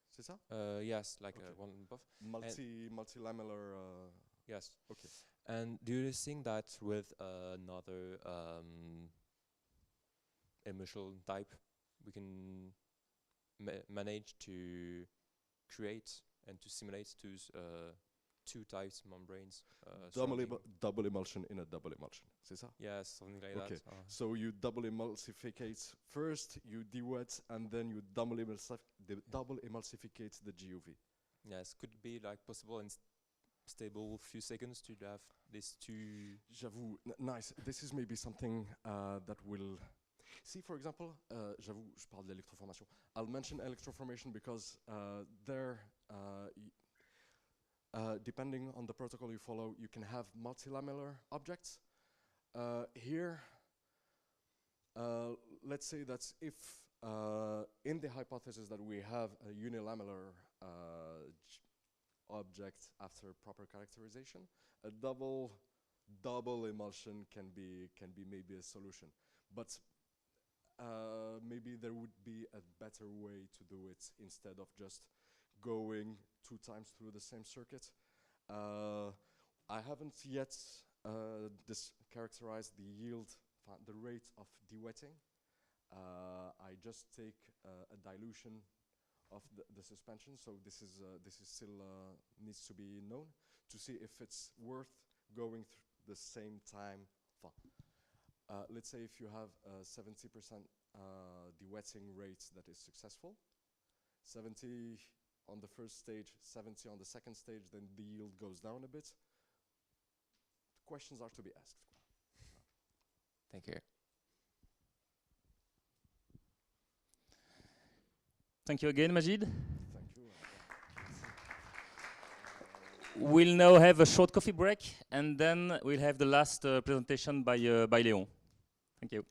C'est ça? Yes, like one above. Multilamellar. Yes. Okay. And do you think that with another emulsion type, we can manage to create and to simulate two types membranes. Double emulsion in a double emulsion, c'est ça? Yeah, something like okay. that. So you double emulsificate first, you de-wet, and then you double emulsificate the GUV. Yes, could be like possible in stable few seconds to have these two. J'avoue, nice. This is maybe something that will. See, for example, j'avoue, je parle d'électroformation. I'll mention electroformation because there, depending on the protocol you follow, you can have multilamellar objects. Here, let's say that if in the hypothesis that we have a unilamellar object after proper characterization, a double emulsion can be maybe a solution, but maybe there would be a better way to do it instead of just going 2 times through the same circuit. I haven't yet characterized the yield, the rate of de-wetting. I just take a dilution of the suspension, so this is still needs to be known to see if it's worth going the same time. Let's say if you have a 70% de-wetting rate that is successful, 70 on the first stage, 70 on the second stage, then the yield goes down a bit. Questions are to be asked. Thank you. Thank you again, Majid. Thank you. We'll now have a short coffee break, and then we'll have the last presentation by Léon. Thank you.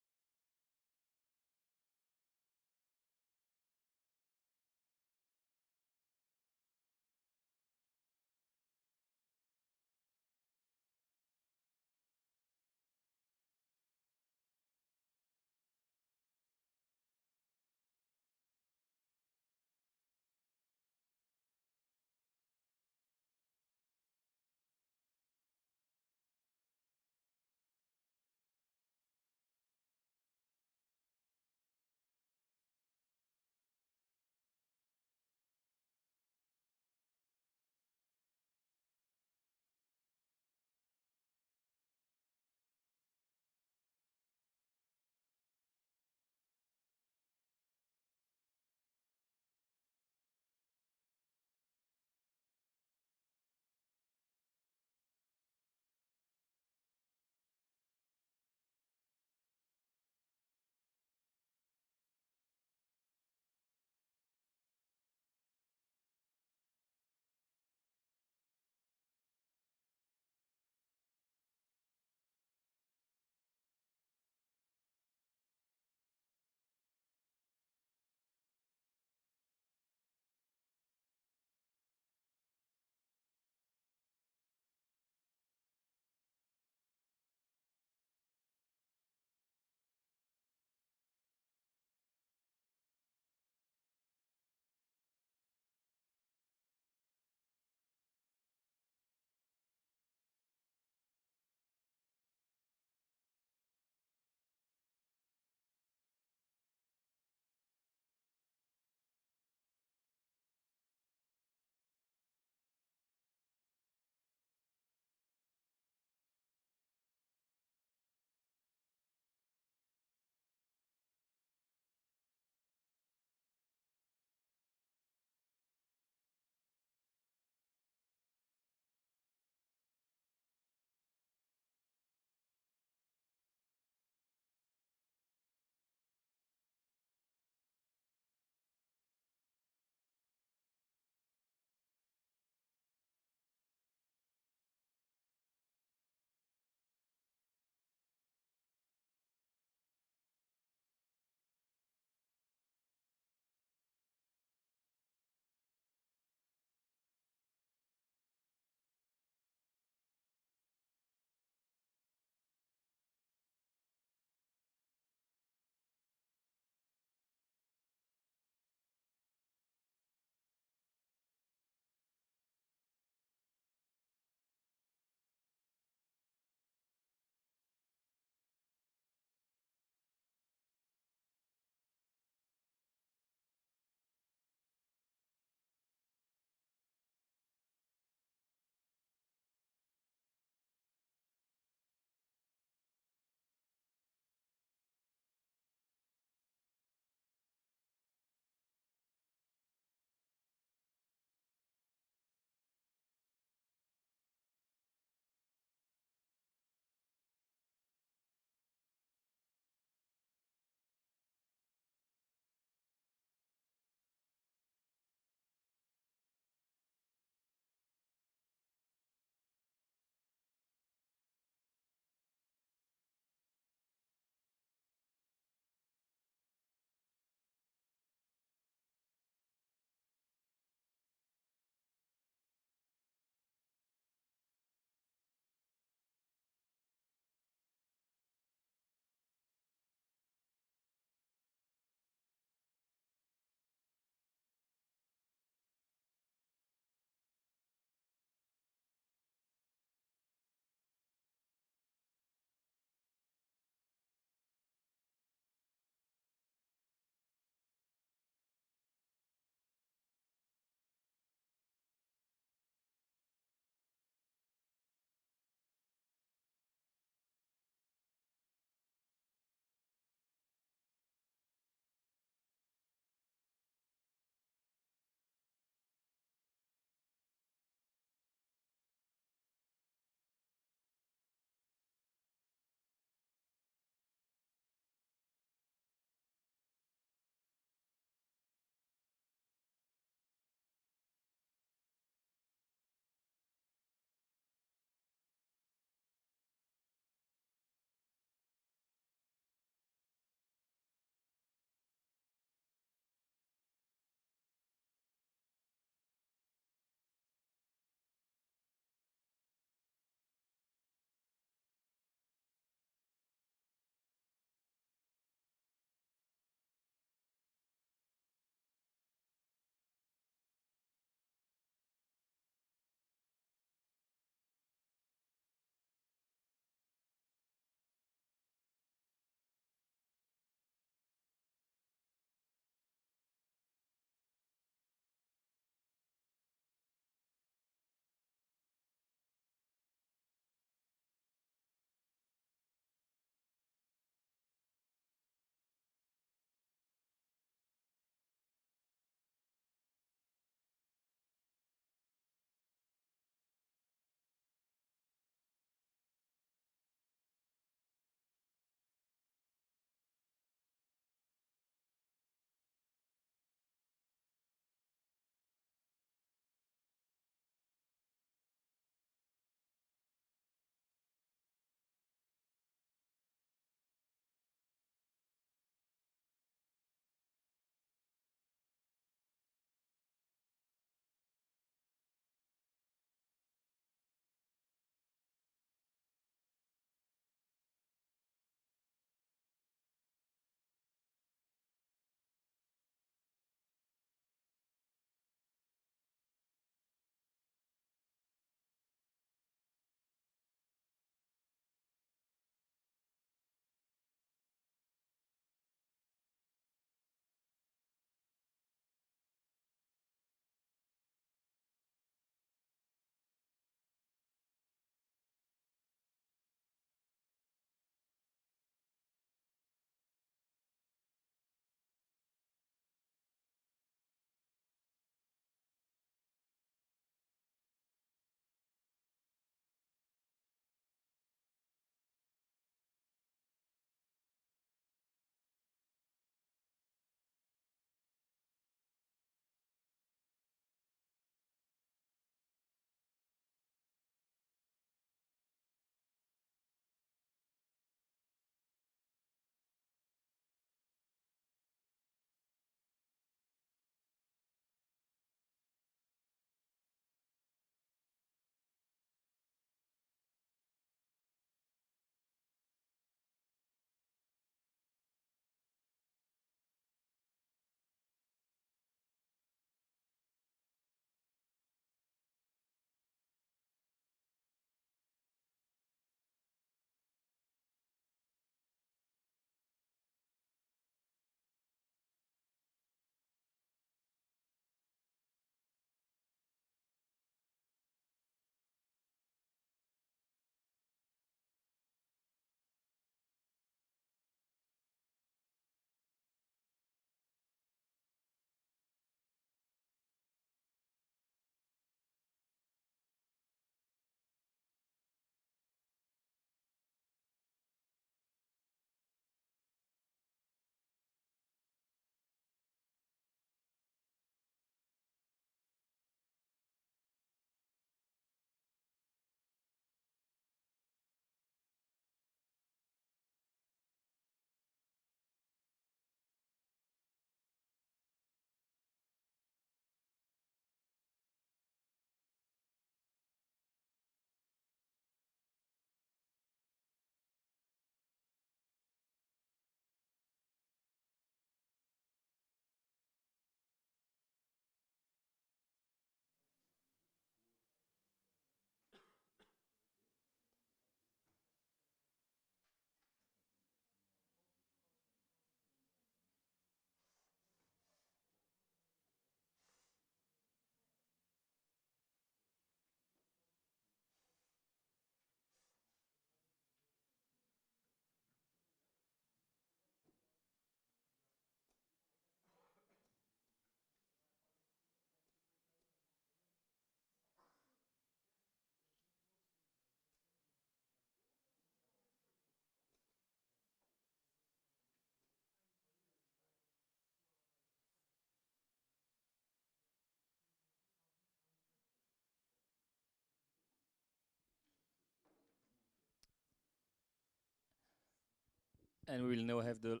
And we will now have the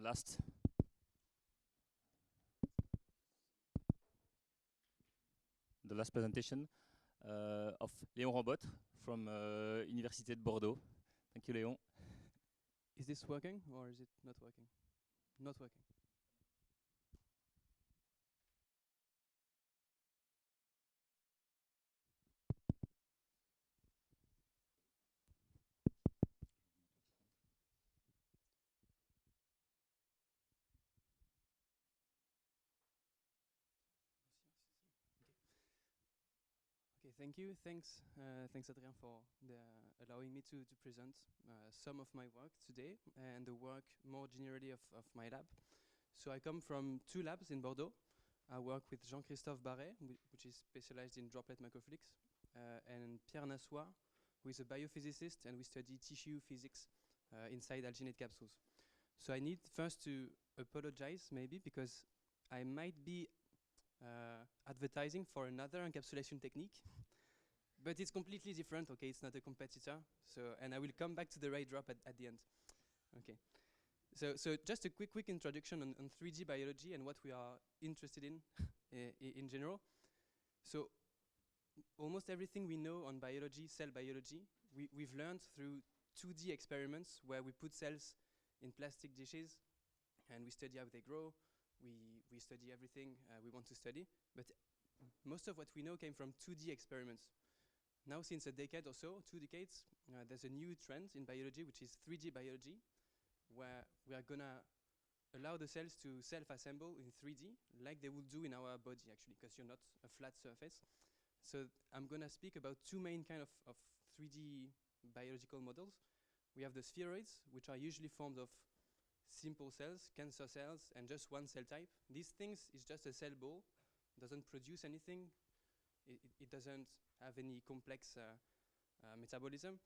last presentation of Léon Rembotte from Université de Bordeaux. Thank you, Léon. Is this working or is it not working? Not working. Okay, thank you. Thanks, Adrien, for allowing me to present some of my work today and the work more generally of my lab. So I come from two labs in Bordeaux. I work with Jean-Christophe Barret, which is specialized in droplet microfluidics, and Pierre Nassois, who is a biophysicist, and we study tissue physics inside alginate capsules. So I need first to apologize, maybe, because I might be advertising for another encapsulation technique, but it's completely different. Okay, it's not a competitor. So, and I will come back to the ray drop at the end. Okay. So just a quick introduction on 3D biology and what we are interested in general. So almost everything we know on biology, cell biology, we've learned through 2D experiments where we put cells in plastic dishes and we study how they grow. We study everything we want to study, but most of what we know came from 2D experiments. Now, since a decade or so, 2 decades, there's a new trend in biology, which is 3D biology, where we are gonna allow the cells to self-assemble in 3D, like they would do in our body, actually, because you're not a flat surface. So I'm gonna speak about two main kind of 3D biological models. We have the spheroids, which are usually formed of simple cells, cancer cells, and just one cell type. These things is just a cell ball, doesn't produce anything. It doesn't have any complex metabolism,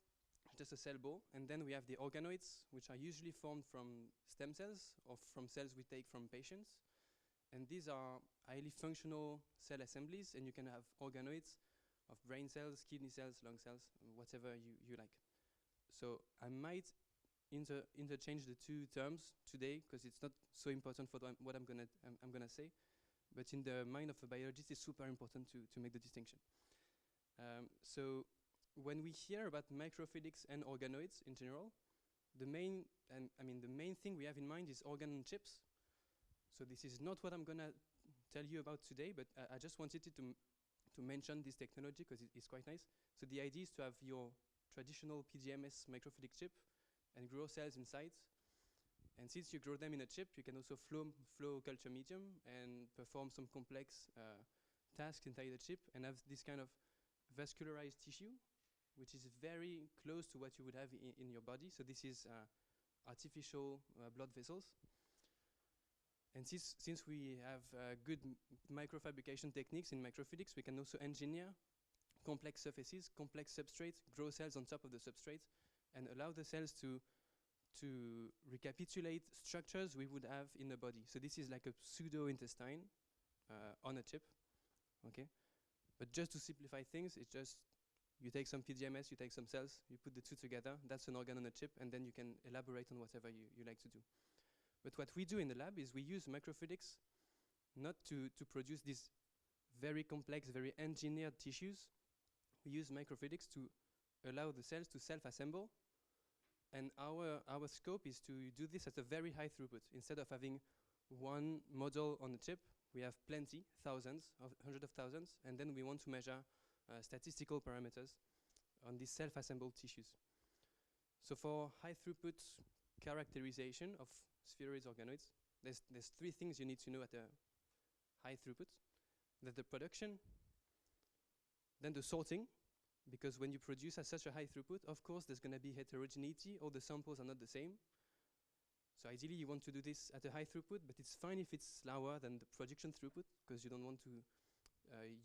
just a cell ball. And then we have the organoids, which are usually formed from stem cells or from cells we take from patients. And these are highly functional cell assemblies, and you can have organoids of brain cells, kidney cells, lung cells, whatever you like. So I might interchange the two terms today because it's not so important for what I'm gonna say, but in the mind of a biologist, it's super important to make the distinction. So when we hear about microfluidics and organoids in general, the main thing we have in mind is organ on chips. So this is not what I'm gonna tell you about today, but I just wanted to mention this technology because it's quite nice. So the idea is to have your traditional PGMS microfluidic chip and grow cells inside. And since you grow them in a chip, you can also flow culture medium and perform some complex tasks inside the chip and have this kind of vascularized tissue, which is very close to what you would have in your body. So this is artificial blood vessels. And since we have good microfabrication techniques in microfluidics, we can also engineer complex surfaces, complex substrates, grow cells on top of the substrate, and allow the cells to recapitulate structures we would have in the body. So this is like a pseudo-intestine on a chip, okay? But just to simplify things, it's just you take some PGMS, you take some cells, you put the two together, that's an organ on a chip, and then you can elaborate on whatever you like to do. But what we do in the lab is we use microfluidics not to produce these very complex, very engineered tissues. We use microfluidics to allow the cells to self-assemble. And our scope is to do this at a very high throughput. Instead of having one model on the chip, we have plenty, thousands, hundreds of thousands, and then we want to measure statistical parameters on these self-assembled tissues. So for high throughput characterization of spheroids organoids, there's 3 things you need to know at a high throughput. That's the production, then the sorting, because when you produce at such a high throughput, of course, there's going to be heterogeneity, all the samples are not the same. So ideally, you want to do this at a high throughput, but it's fine if it's lower than the production throughput, because you don't want to,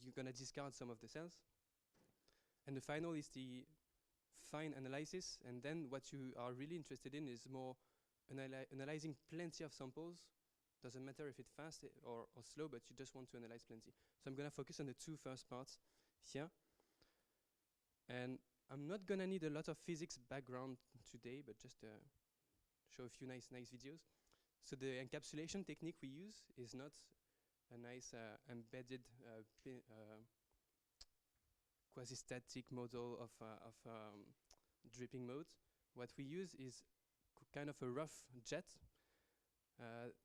you're going to discard some of the cells. And the final is the fine analysis, and then what you are really interested in is more analyzing plenty of samples. Doesn't matter if it's fast or slow, but you just want to analyze plenty. So I'm going to focus on the 2 first parts here. And I'm not going to need a lot of physics background today, but just a show a few nice videos. So the encapsulation technique we use is not a nice embedded quasi-static model of dripping mode. What we use is kind of a rough jet.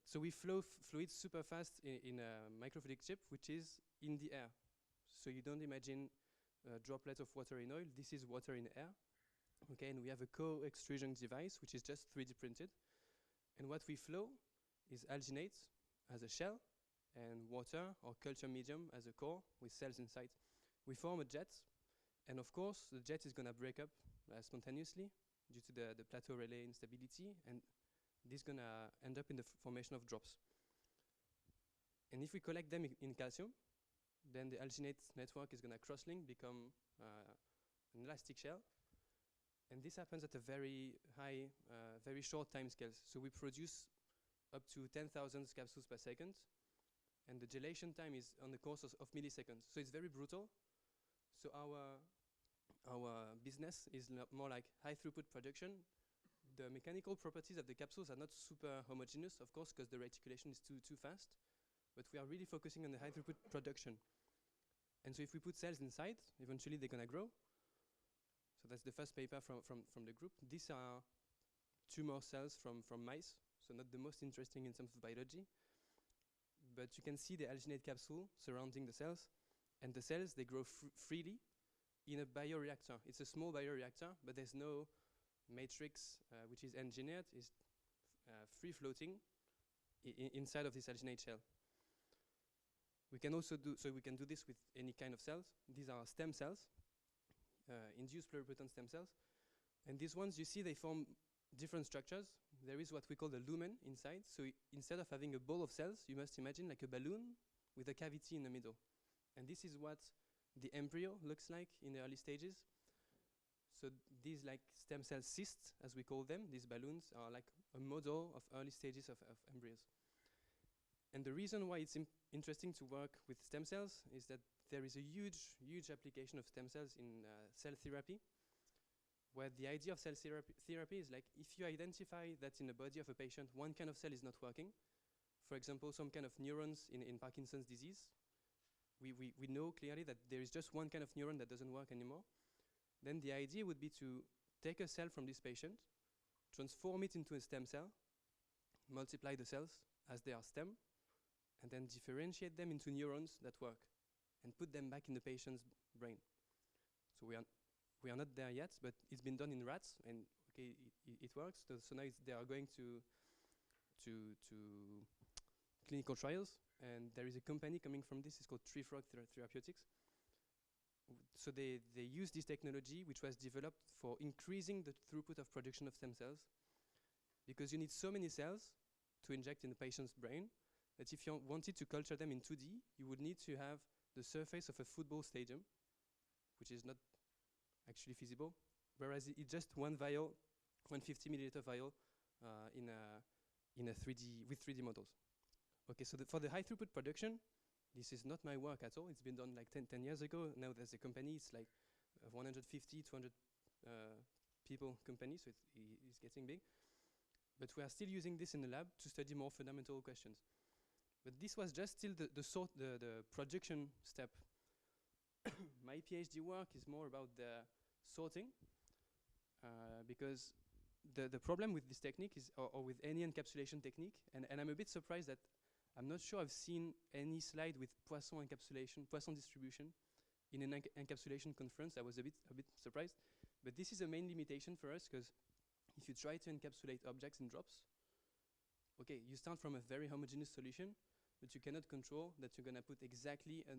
So we flow fluids super fast in a microfluidic chip, which is in the air. So you don't imagine a droplet of water in oil. This is water in air. Okay, and we have a co-extrusion device, which is just 3D printed. And what we flow is alginate as a shell and water or culture medium as a core with cells inside. We form a jet, and of course, the jet is going to break up spontaneously due to the plateau relay instability, and this is going to end up in the formation of drops. And if we collect them in calcium, then the alginate network is going to cross-link, become an elastic shell. And this happens at a very high, very short time scales. So we produce up to 10,000 capsules per second, and the gelation time is on the course of milliseconds. So it's very brutal. So our business is more like high throughput production. The mechanical properties of the capsules are not super homogeneous, of course, because the reticulation is too fast. But we are really focusing on the high throughput production. And so if we put cells inside, eventually they're going to grow. So that's the first paper from the group. These are tumor cells from mice, so not the most interesting in terms of biology. But you can see the alginate capsule surrounding the cells, and the cells, they grow freely in a bioreactor. It's a small bioreactor, but there's no matrix which is engineered. It's free-floating inside of this alginate shell. We can also do this with any kind of cells. These are stem cells, induced pluripotent stem cells. And these ones, you see, they form different structures. There is what we call the lumen inside. So instead of having a ball of cells, you must imagine like a balloon with a cavity in the middle. And this is what the embryo looks like in the early stages. So these like stem cell cysts, as we call them, these balloons are like a model of early stages of embryos. And the reason why it's interesting to work with stem cells is that there is a huge application of stem cells in cell therapy, where the idea of cell therapy is like if you identify that in the body of a patient, one kind of cell is not working, for example, some kind of neurons in Parkinson's disease, we know clearly that there is just one kind of neuron that doesn't work anymore, then the idea would be to take a cell from this patient, transform it into a stem cell, multiply the cells as they are stem, and then differentiate them into neurons that work, and put them back in the patient's brain. So we are not there yet, but it's been done in rats, and okay, it works. So now they are going to clinical trials, and there is a company coming from this. It's called Tree Frog Therapeutics. So they use this technology, which was developed for increasing the throughput of production of stem cells, because you need so many cells to inject in the patient's brain that if you wanted to culture them in 2D, you would need to have the surface of a football stadium, which is not actually feasible, whereas it's just one vial, 150 milliliter vial in a 3D with 3D models. Okay, so for the high throughput production, this is not my work at all. It's been done like 10 years ago. Now there's a company. It's like 150, 200 people company, so it's getting big. But we are still using this in the lab to study more fundamental questions. But this was just still the production step. My PhD work is more about the sorting, because the problem with this technique is, or with any encapsulation technique, and I'm a bit surprised that I'm not sure I've seen any slide with Poisson encapsulation, Poisson distribution in an encapsulation conference. I was a bit surprised. But this is a main limitation for us, because if you try to encapsulate objects in drops, okay, you start from a very homogeneous solution, but you cannot control that you're going to put exactly a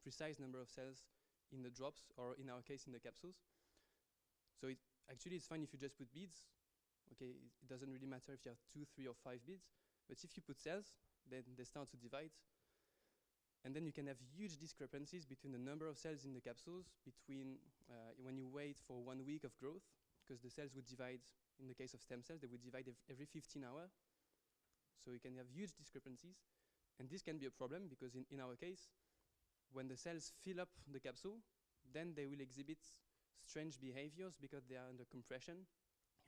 precise number of cells in the drops, or in our case, in the capsules. So actually, it's fine if you just put beads. Okay, it doesn't really matter if you have 2, 3, or 5 beads. But if you put cells, then they start to divide. And then you can have huge discrepancies between the number of cells in the capsules, between when you wait for 1 week of growth, because the cells would divide, in the case of stem cells, they would divide every 15 hours. So you can have huge discrepancies. And this can be a problem, because in our case, when the cells fill up the capsule, then they will exhibit strange behaviors because they are under compression,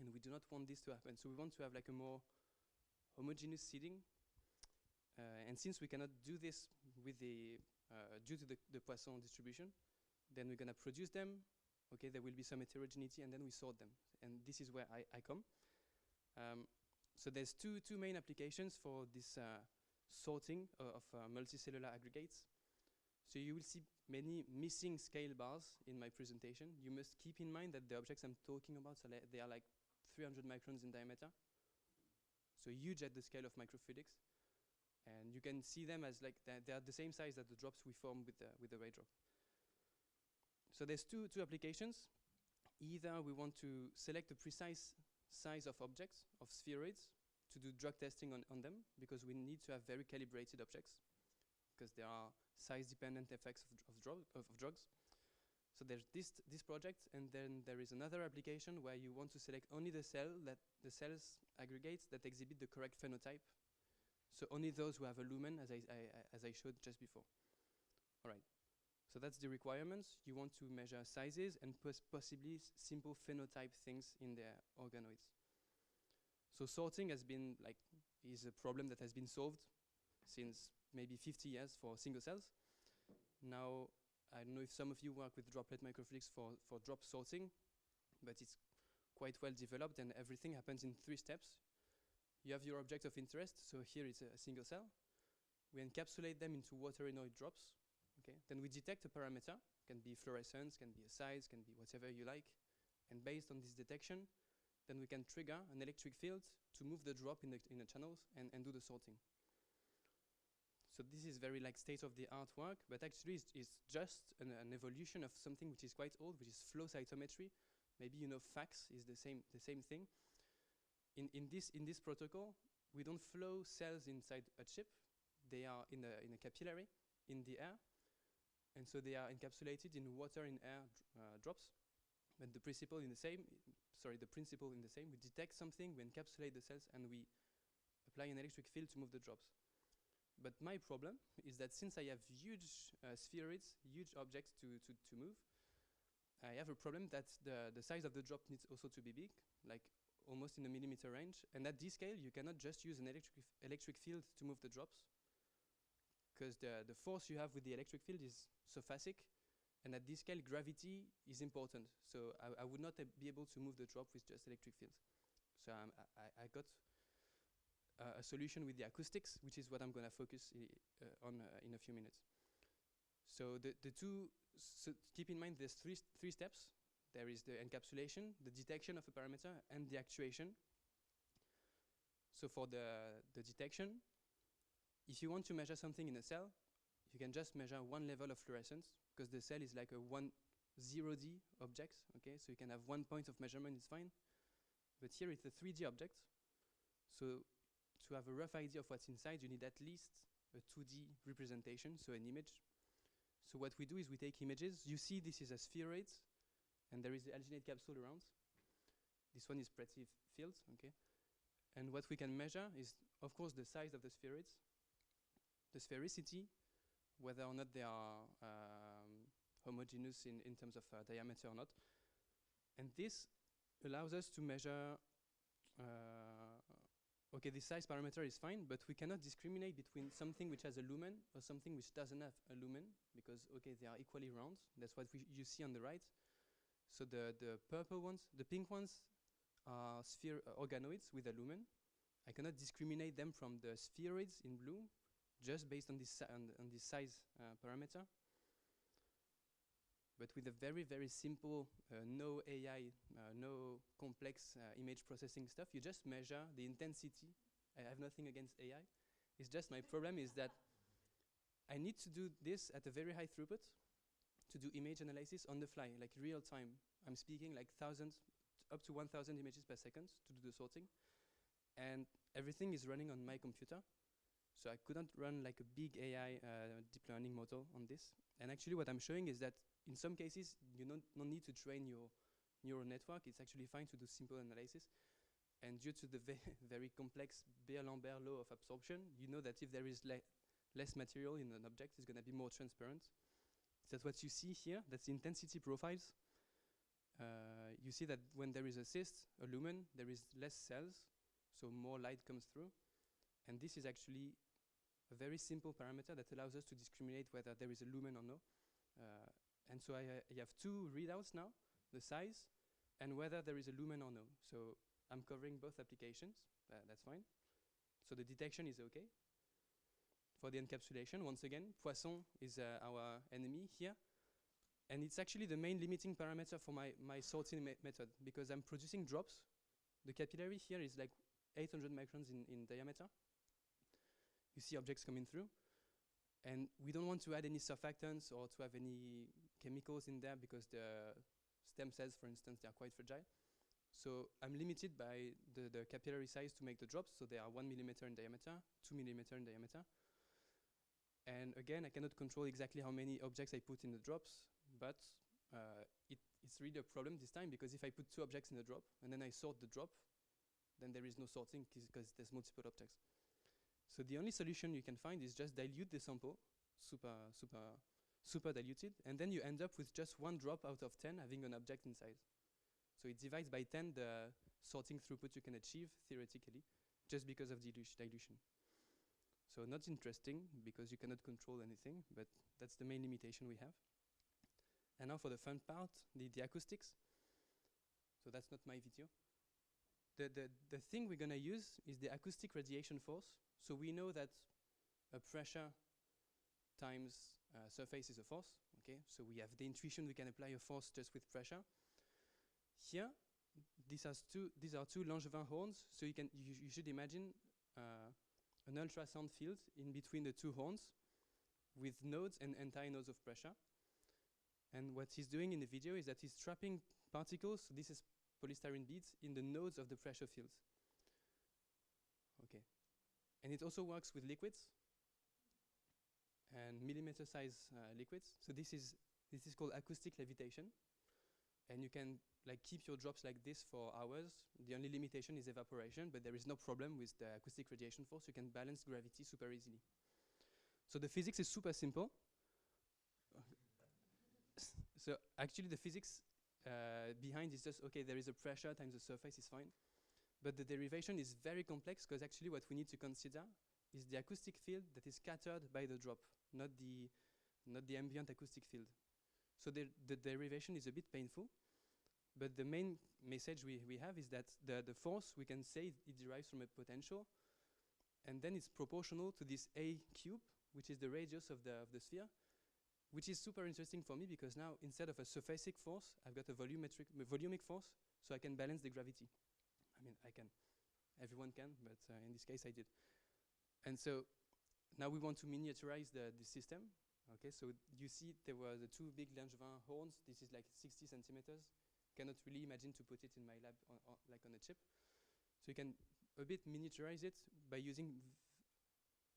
and we do not want this to happen. So we want to have like a more homogeneous seeding. And since we cannot do this with due to the Poisson distribution, then we're gonna produce them. Okay, there will be some heterogeneity, and then we sort them. And this is where I come. So there's two main applications for this sorting of multicellular aggregates. So you will see many missing scale bars in my presentation. You must keep in mind that the objects I'm talking about, they are like 300 microns in diameter. So huge at the scale of microfluidics. And you can see them as like, they are the same size as the drops we form with the ray drop. So there's two applications. Either we want to select a precise size of objects, of spheroids, to do drug testing on them, because we need to have very calibrated objects, because there are size-dependent effects of drugs. So there's this project, and then there is another application where you want to select only the cells aggregates that exhibit the correct phenotype. So only those who have a lumen, as I showed just before. All right. So that's the requirements. You want to measure sizes and possibly simple phenotype things in the organoids. So sorting is a problem that has been solved since maybe 50 years for single cells. Now, I don't know if some of you work with droplet microfluidics for drop sorting, but it's quite well developed, and everything happens in 3 steps. You have your object of interest, so here it's a single cell. We encapsulate them into Organoid drops. Okay. Then we detect a parameter, can be fluorescence, can be a size, can be whatever you like. And based on this detection, then we can trigger an electric field to move the drop in the channels and do the sorting. So this is very like state-of-the-art work, but actually it's just an evolution of something which is quite old, which is flow cytometry. Maybe you know fax is the same thing. In this protocol, we don't flow cells inside a chip. They are in a capillary in the air, and so they are encapsulated in water and air drops. But the principle in the same. We detect something, we encapsulate the cells, and we apply an electric field to move the drops. But my problem is that since I have huge spheroids, huge objects to move, I have a problem that the size of the drop needs also to be big, like almost in a millimeter range. And at this scale, you cannot just use an electric field to move the drops, because the force you have with the electric field is so phasic. And at this scale, gravity is important. So I would not be able to move the drop with just electric fields. So I got a solution with the acoustics, which is what I'm going to focus on in a few minutes. So so keep in mind there's three steps. There is the encapsulation, the detection of a parameter, and the actuation. So for the detection, if you want to measure something in a cell, you can just measure one level of fluorescence, because the cell is like a 0D object, okay? So you can have 1 point of measurement, it's fine. But here it's a 3D object. So to have a rough idea of what's inside, you need at least a 2D representation, so an image. So what we do is we take images. You see this is a spheroid, and there is the alginate capsule around. This one is pretty filled, okay? And what we can measure is, of course, the size of the spheroids, the sphericity, whether or not they are homogeneous in terms of diameter or not. And this allows us to measure, okay, the size parameter is fine, but we cannot discriminate between something which has a lumen or something which doesn't have a lumen, because, okay, they are equally round. That's what you see on the right. So the purple ones, the pink ones are organoids with a lumen. I cannot discriminate them from the spheroids in blue, just based on this size parameter. But with a very, very simple, no AI, no complex image processing stuff, you just measure the intensity. I have nothing against AI. It's just my problem is that I need to do this at a very high throughput to do image analysis on the fly, like real time. I'm speaking like thousands, up to 1,000 images per second to do the sorting. And everything is running on my computer. So I couldn't run like a big AI deep learning model on this. And actually what I'm showing is that in some cases, you don't need to train your neural network. It's actually fine to do simple analysis. And due to the very complex Beer-Lambert law of absorption, you know that if there is less material in an object, it's going to be more transparent. That's what you see here. That's the intensity profiles. you see that when there is a cyst, a lumen, there is less cells, so more light comes through. And this is actually a very simple parameter that allows us to discriminate whether there is a lumen or no. And so I have two readouts now, the size and whether there is a lumen or no. So I'm covering both applications, that's fine. So the detection is okay. For the encapsulation, once again, Poisson is our enemy here. And it's actually the main limiting parameter for my sorting method, because I'm producing drops. The capillary here is like 800 microns in diameter. You see objects coming through. And we don't want to add any surfactants or to have any chemicals in there, because the stem cells, for instance, they are quite fragile. So I'm limited by the capillary size to make the drops. So they are 1 millimeter in diameter, 2 millimeter in diameter. And again, I cannot control exactly how many objects I put in the drops, but it's really a problem this time, because if I put 2 objects in a drop and then I sort the drop, then there is no sorting because there's multiple objects. So the only solution you can find is just dilute the sample, super diluted, and then you end up with just 1 drop out of 10 having an object inside. So it divides by 10 the sorting throughput you can achieve theoretically, just because of dilution. So not interesting, because you cannot control anything, but that's the main limitation we have. And now for the fun part, the acoustics. So that's not my video. The thing we're gonna use is the acoustic radiation force. So we know that a pressure times surface is a force, okay? So we have the intuition we can apply a force just with pressure. Here, these are two Langevin horns, so you should imagine an ultrasound field in between the 2 horns with nodes and anti-nodes of pressure. And what he's doing in the video is that he's trapping particles, so this is polystyrene beads, in the nodes of the pressure fields. Okay. And it also works with liquids and millimeter size liquids. So this is called acoustic levitation. And you can keep your drops like this for hours. The only limitation is evaporation, but there is no problem with the acoustic radiation force. You can balance gravity super easily. So the physics is super simple. So actually the physics behind is just, okay, there is a pressure times the surface is fine. But the derivation is very complex, because actually what we need to consider is the acoustic field that is scattered by the drop, not the ambient acoustic field. So the derivation is a bit painful, but the main message we have is that the force, we can say it derives from a potential, and then it's proportional to this A cube, which is the radius of the sphere, which is super interesting for me, because now instead of a surfacic force, I've got a volumic force, so I can balance the gravity. I mean, I can. Everyone can, but in this case I did. And so now we want to miniaturize the system. Okay, so you see there were the 2 big Langevin horns. This is like 60 centimeters. Cannot really imagine to put it in my lab like on a chip. So you can a bit miniaturize it by using,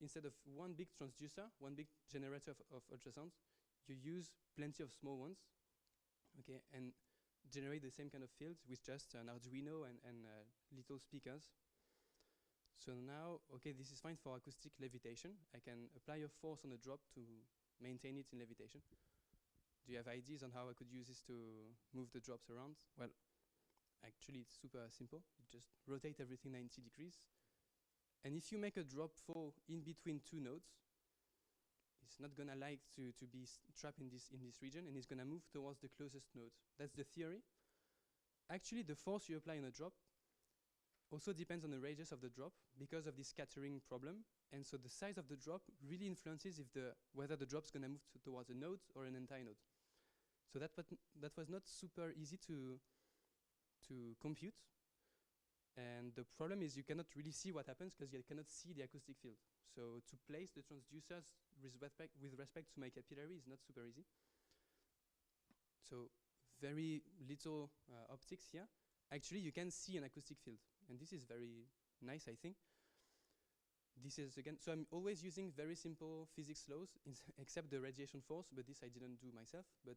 instead of 1 big transducer, 1 big generator of ultrasounds, you use plenty of small ones, okay, and generate the same kind of fields with just an Arduino and little speakers. So now, okay, this is fine for acoustic levitation. I can apply a force on a drop to maintain it in levitation. Do you have ideas on how I could use this to move the drops around? Well, actually it's super simple. You just rotate everything 90 degrees. And if you make a drop fall in between 2 nodes, it's not gonna like to be trapped in this region, and it's gonna move towards the closest node. That's the theory. Actually, the force you apply on a drop also depends on the radius of the drop, because of this scattering problem. And so the size of the drop really influences whether the drop's gonna move towards a node or an anti-node. So that was not super easy to compute. And the problem is you cannot really see what happens, because you cannot see the acoustic field. So to place the transducers with respect to my capillary is not super easy. So very little optics here. Actually, you can see an acoustic field, and this is very nice, I think. This is again, so I'm always using very simple physics laws, except the radiation force, but this I didn't do myself. But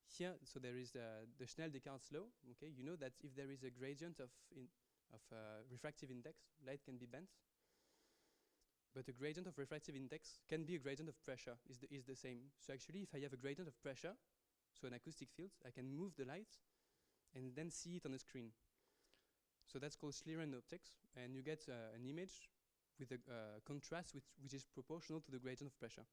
here, so there is the Schnell-Descartes law. Okay, you know that if there is a gradient of refractive index, light can be bent. But a gradient of refractive index can be a gradient of pressure, is the same. So actually, if I have a gradient of pressure, so an acoustic field, I can move the light and then see it on the screen. So that's called Schlieren optics, and you get an image with a contrast which is proportional to the gradient of pressure.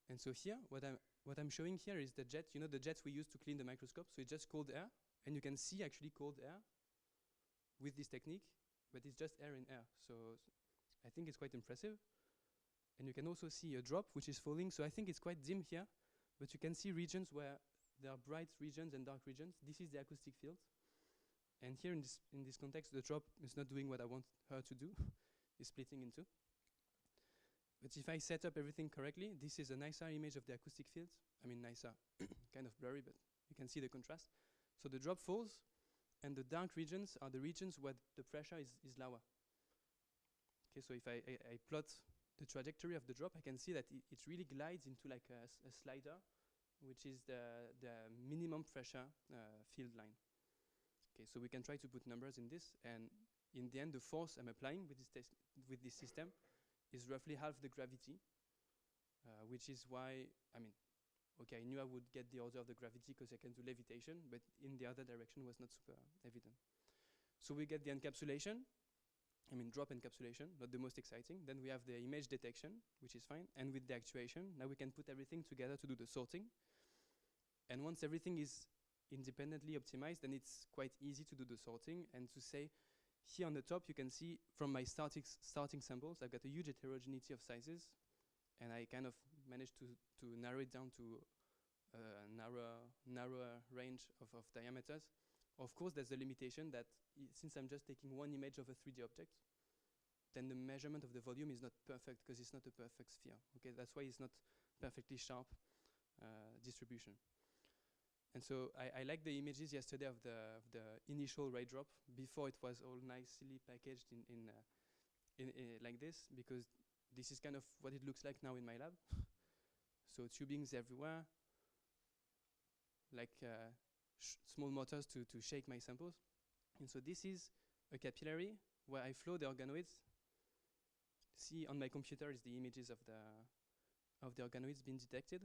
And so here, what I'm showing here is the jet, the jets we use to clean the microscope. So it's just cold air, and you can see actually cold air with this technique, but it's just air in air. So I think it's quite impressive. And you can also see a drop which is falling. So I think it's quite dim here, but you can see regions where there are bright regions and dark regions. This is the acoustic field. And here in this context, the drop is not doing what I want her to do. It's splitting in two. But if I set up everything correctly, this is a nicer image of the acoustic field. I mean, nicer, kind of blurry, but you can see the contrast. So the drop falls, and the dark regions are the regions where the pressure is lower. Okay, so if I plot the trajectory of the drop, I can see that it really glides into like a slider, which is the minimum pressure field line. Okay, so we can try to put numbers in this, and in the end, the force I'm applying with this system is roughly half the gravity, which is why, okay, I knew I would get the order of the gravity because I can do levitation, but in the other direction was not super evident. So we get the encapsulation, drop encapsulation, not the most exciting. Then we have the image detection, which is fine, and with the actuation, now we can put everything together to do the sorting. And once everything is independently optimized, then it's quite easy to do the sorting and to say, here on the top, you can see from my starting samples, I've got a huge heterogeneity of sizes, and I kind of managed to narrow it down to a narrower range of diameters. Of course, there's a limitation that since I'm just taking one image of a 3D object, then the measurement of the volume is not perfect because it's not a perfect sphere. Okay, that's why it's not perfectly sharp distribution. And so I like the images yesterday of the initial ray drop before it was all nicely packaged in like this, because this is kind of what it looks like now in my lab. So tubings everywhere, like small motors to shake my samples. And so this is a capillary where I flow the organoids. See on my computer is the images of the organoids being detected.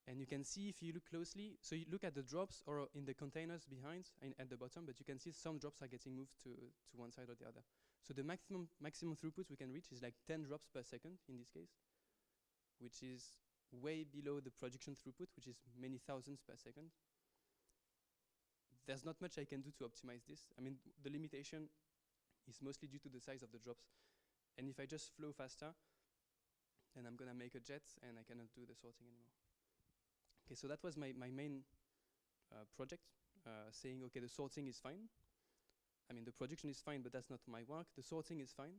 And you can see if you look closely, so you look at the drops or in the containers behind at the bottom, but you can see some drops are getting moved to one side or the other. So the maximum throughput we can reach is like 10 drops per second in this case, which is way below the production throughput, which is many thousands per second. There's not much I can do to optimize this. The limitation is mostly due to the size of the drops. And if I just flow faster, then I'm gonna make a jet and I cannot do the sorting anymore. Okay, so that was my main project, saying, okay, the sorting is fine. The production is fine, but that's not my work. The sorting is fine.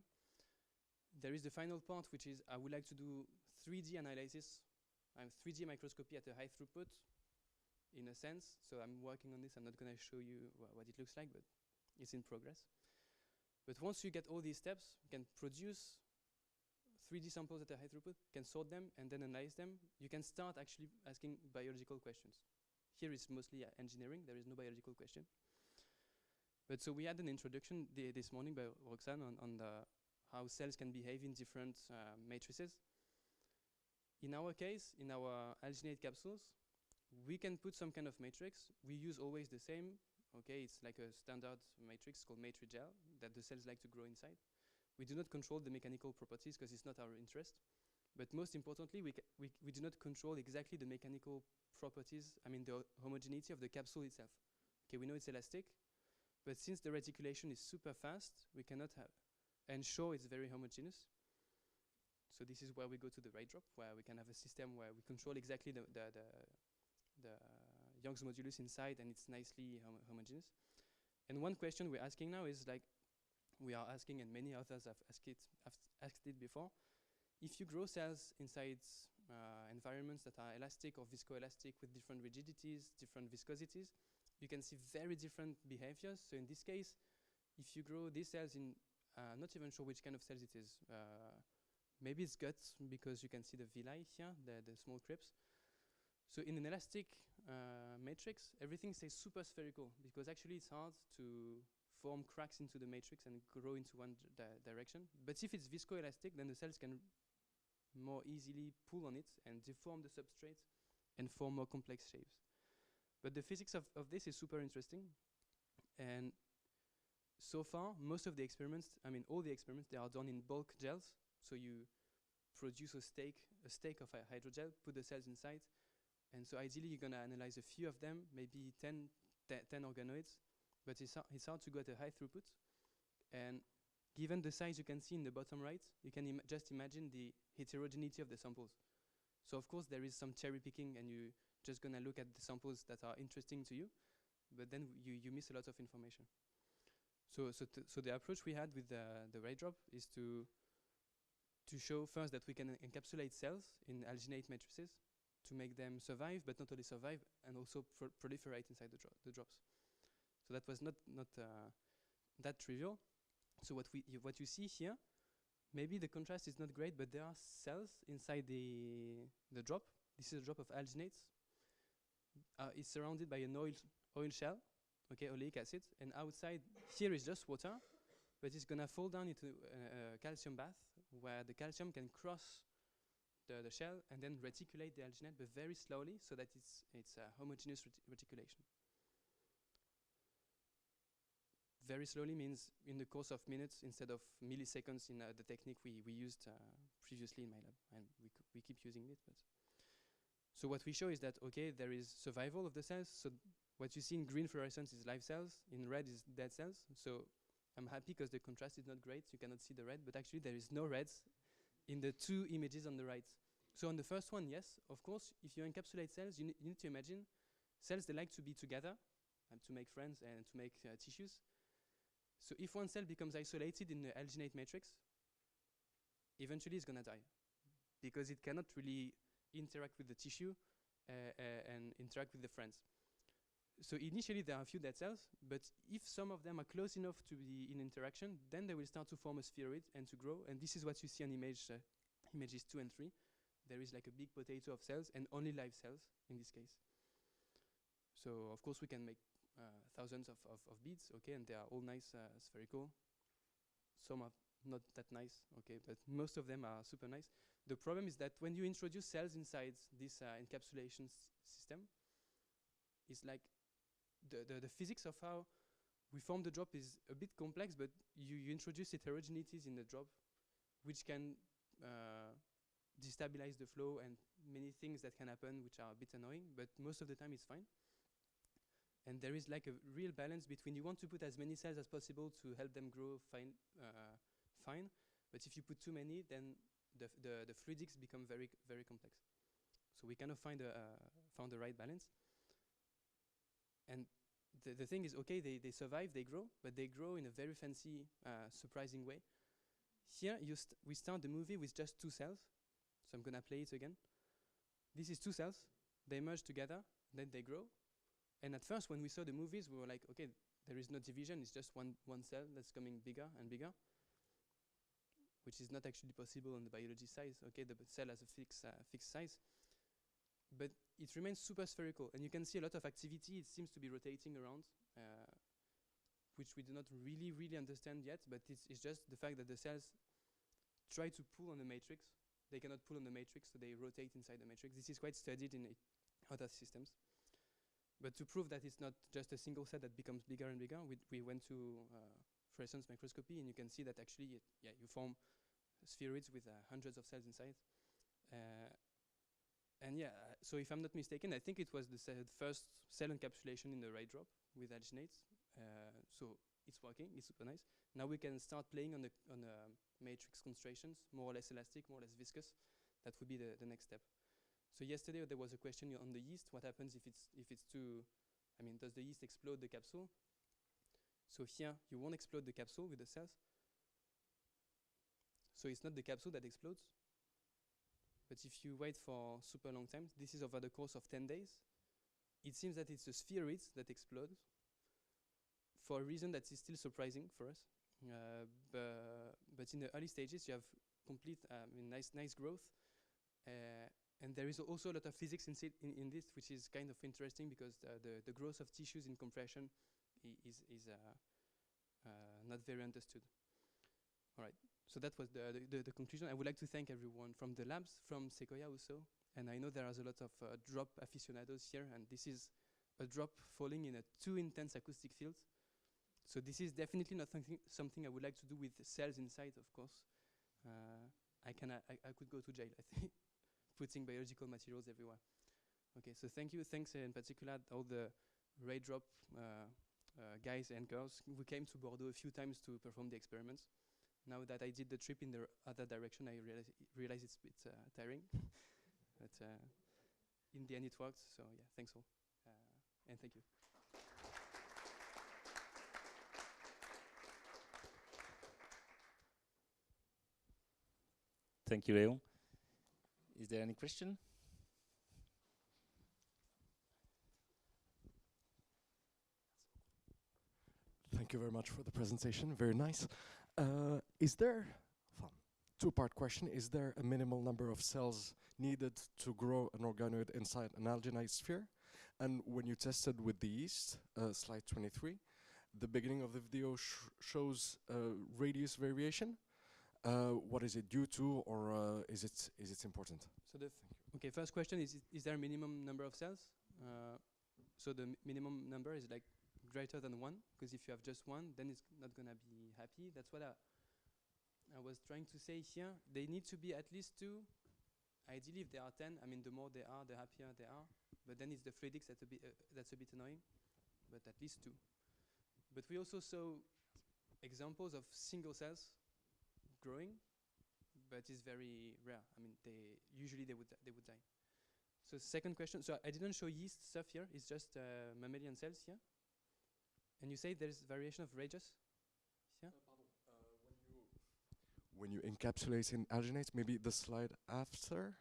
There is the final part, which is I would like to do 3D analysis, 3D microscopy at a high throughput, in a sense. So I'm working on this. I'm not going to show you what it looks like, but it's in progress. But once you get all these steps, you can produce 3D samples at a high throughput, can sort them, and then analyze them. You can start actually asking biological questions. Here is mostly engineering. There is no biological question. But so we had an introduction this morning by Roxane on how cells can behave in different matrices. In our case, in our alginate capsules, we can put some kind of matrix. We use always the same. Okay, it's like a standard matrix called matrigel that the cells like to grow inside. We do not control the mechanical properties because it's not our interest. But most importantly, we do not control exactly the mechanical properties, the homogeneity of the capsule itself. Okay, we know it's elastic, but since the reticulation is super fast, we cannot ensure it's very homogeneous. So this is where we go to the ray drop, where we can have a system where we control exactly the Young's modulus inside, and it's nicely homogeneous. And one question we're asking now is like, we are asking, and many others have asked it before, if you grow cells inside environments that are elastic or viscoelastic with different rigidities, different viscosities, you can see very different behaviors. So in this case, if you grow these cells in, not even sure which kind of cells it is, maybe it's guts because you can see the villi here, the small crypts. So in an elastic matrix, everything stays super spherical because actually it's hard to form cracks into the matrix and grow into one direction. But if it's viscoelastic, then the cells can more easily pull on it and deform the substrate and form more complex shapes. But the physics of this is super interesting. And so far, most of the experiments, I mean, all the experiments, they are done in bulk gels. So you produce a steak of a hydrogel, put the cells inside. And so ideally, you're going to analyze a few of them, maybe 10 organoids. But it's hard to go at a high throughput. And given the size you can see in the bottom right, you can just imagine the heterogeneity of the samples. So of course, there is some cherry picking, and you're just going to look at the samples that are interesting to you. But then you miss a lot of information. So the approach we had with the ray drop is to show first that we can encapsulate cells in alginate matrices to make them survive, but not only survive, and also proliferate inside the drops. So that was not that trivial. So what you see here, maybe the contrast is not great, but there are cells inside the drop. This is a drop of alginates. It's surrounded by an oil shell, okay, oleic acid, and outside here is just water, but it's gonna fall down into a calcium bath where the calcium can cross the shell and then reticulate the alginate, but very slowly, so that it's a homogeneous reticulation. Very slowly means in the course of minutes instead of milliseconds in the technique we used previously in my lab, and we keep using it. But so what we show is that, okay, there is survival of the cells. So what you see in green fluorescence is live cells, in red is dead cells. So I'm happy because the contrast is not great, you cannot see the red, but actually there is no reds in the two images on the right. So on the first one, yes, of course, if you encapsulate cells, you need to imagine cells, they like to be together and to make friends and to make tissues. So if one cell becomes isolated in the alginate matrix, eventually it's going to die because it cannot really interact with the tissue and interact with the friends. So initially there are a few dead cells, but if some of them are close enough to be in interaction, then they will start to form a spheroid and to grow. And this is what you see on images 2 and 3. There is like a big potato of cells and only live cells in this case. So of course we can make thousands of beads, okay, and they are all nice, spherical. Some are not that nice, okay, but most of them are super nice. The problem is that when you introduce cells inside this encapsulation system, it's like the physics of how we form the drop is a bit complex, but you introduce heterogeneities in the drop, which can destabilize the flow and many things that can happen which are a bit annoying, but most of the time it's fine. And there is like a real balance between you want to put as many cells as possible to help them grow fine, but if you put too many, then the fluidics become very, very complex. So we kind of found the right balance. And the thing is, okay, they survive, they grow, but they grow in a very fancy, surprising way. Here, we start the movie with just 2 cells. So I'm going to play it again. This is 2 cells. They merge together, then they grow. And at first, when we saw the movies, we were like, okay, there is no division. It's just one cell that's becoming bigger and bigger, which is not actually possible on the biology size. Okay, the cell has a fixed size. But it remains super spherical. And you can see a lot of activity. It seems to be rotating around, which we do not really understand yet. But it's just the fact that the cells try to pull on the matrix. They cannot pull on the matrix, so they rotate inside the matrix. This is quite studied in other systems. But to prove that it's not just a single cell that becomes bigger and bigger, we went to fluorescence microscopy, and you can see that actually, you form spheroids with hundreds of cells inside. And yeah, so if I'm not mistaken, I think it was the first cell encapsulation in the ray drop with alginates. So it's working, it's super nice. Now we can start playing on the matrix concentrations, more or less elastic, more or less viscous. That would be the next step. So yesterday there was a question on the yeast. What happens if it's too, does the yeast explode the capsule? So here you won't explode the capsule with the cells. So it's not the capsule that explodes. But if you wait for super long time, this is over the course of 10 days, it seems that it's the spheroids that explode for a reason that is still surprising for us. But in the early stages, you have complete, nice growth. And there is also a lot of physics in this, which is kind of interesting because the growth of tissues in compression is not very understood. All right, so that was the conclusion. I would like to thank everyone from the labs, from Secoya also. And I know there are a lot of drop aficionados here, and this is a drop falling in a too intense acoustic field. So this is definitely not something I would like to do with cells inside, of course. I could go to jail, I think, putting biological materials everywhere. Okay, so thank you. Thanks in particular all the ray drop guys and girls who came to Bordeaux a few times to perform the experiments. Now that I did the trip in the other direction, I realize it's a bit tiring. But in the end, it worked. So yeah, thanks all. And thank you. Thank you, Léon. Is there any question? Thank you very much for the presentation. Very nice. Is there, two-part question, is there a minimal number of cells needed to grow an organoid inside an alginate sphere? And when you tested with the yeast, slide 23, the beginning of the video shows radius variation. What is it due to, or is it important? So the first question is there a minimum number of cells? So the minimum number is like greater than 1, because if you have just 1, then it's not gonna be happy. That's what I was trying to say here. They need to be at least 2. Ideally, if there are 10, I mean, the more they are, the happier they are. But then it's the fluidics that's a bit annoying. But at least 2. But we also saw examples of single cells growing, but it's very rare. I mean, usually they would die. So second question. So I didn't show yeast stuff here. It's just mammalian cells here. And you say there's variation of radius? Yeah. When you encapsulate in alginates, maybe the slide after.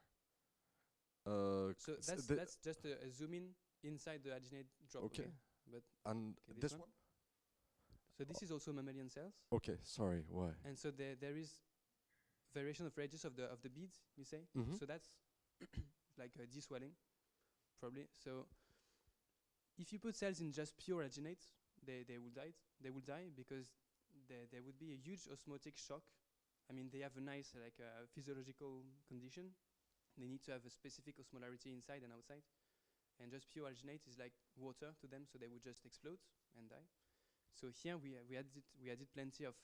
So that's just a zoom in inside the alginate drop. Okay. But and okay, this one? So this is also mammalian cells. Okay, sorry, why? And so there is variation of radius of the beads, you say? Mm-hmm. So that's like a deswelling, probably. So if you put cells in just pure alginates, they will die. They will die because there would be a huge osmotic shock. I mean, they have a nice physiological condition. They need to have a specific osmolarity inside and outside. And just pure alginate is like water to them, so they would just explode and die. So here we added plenty of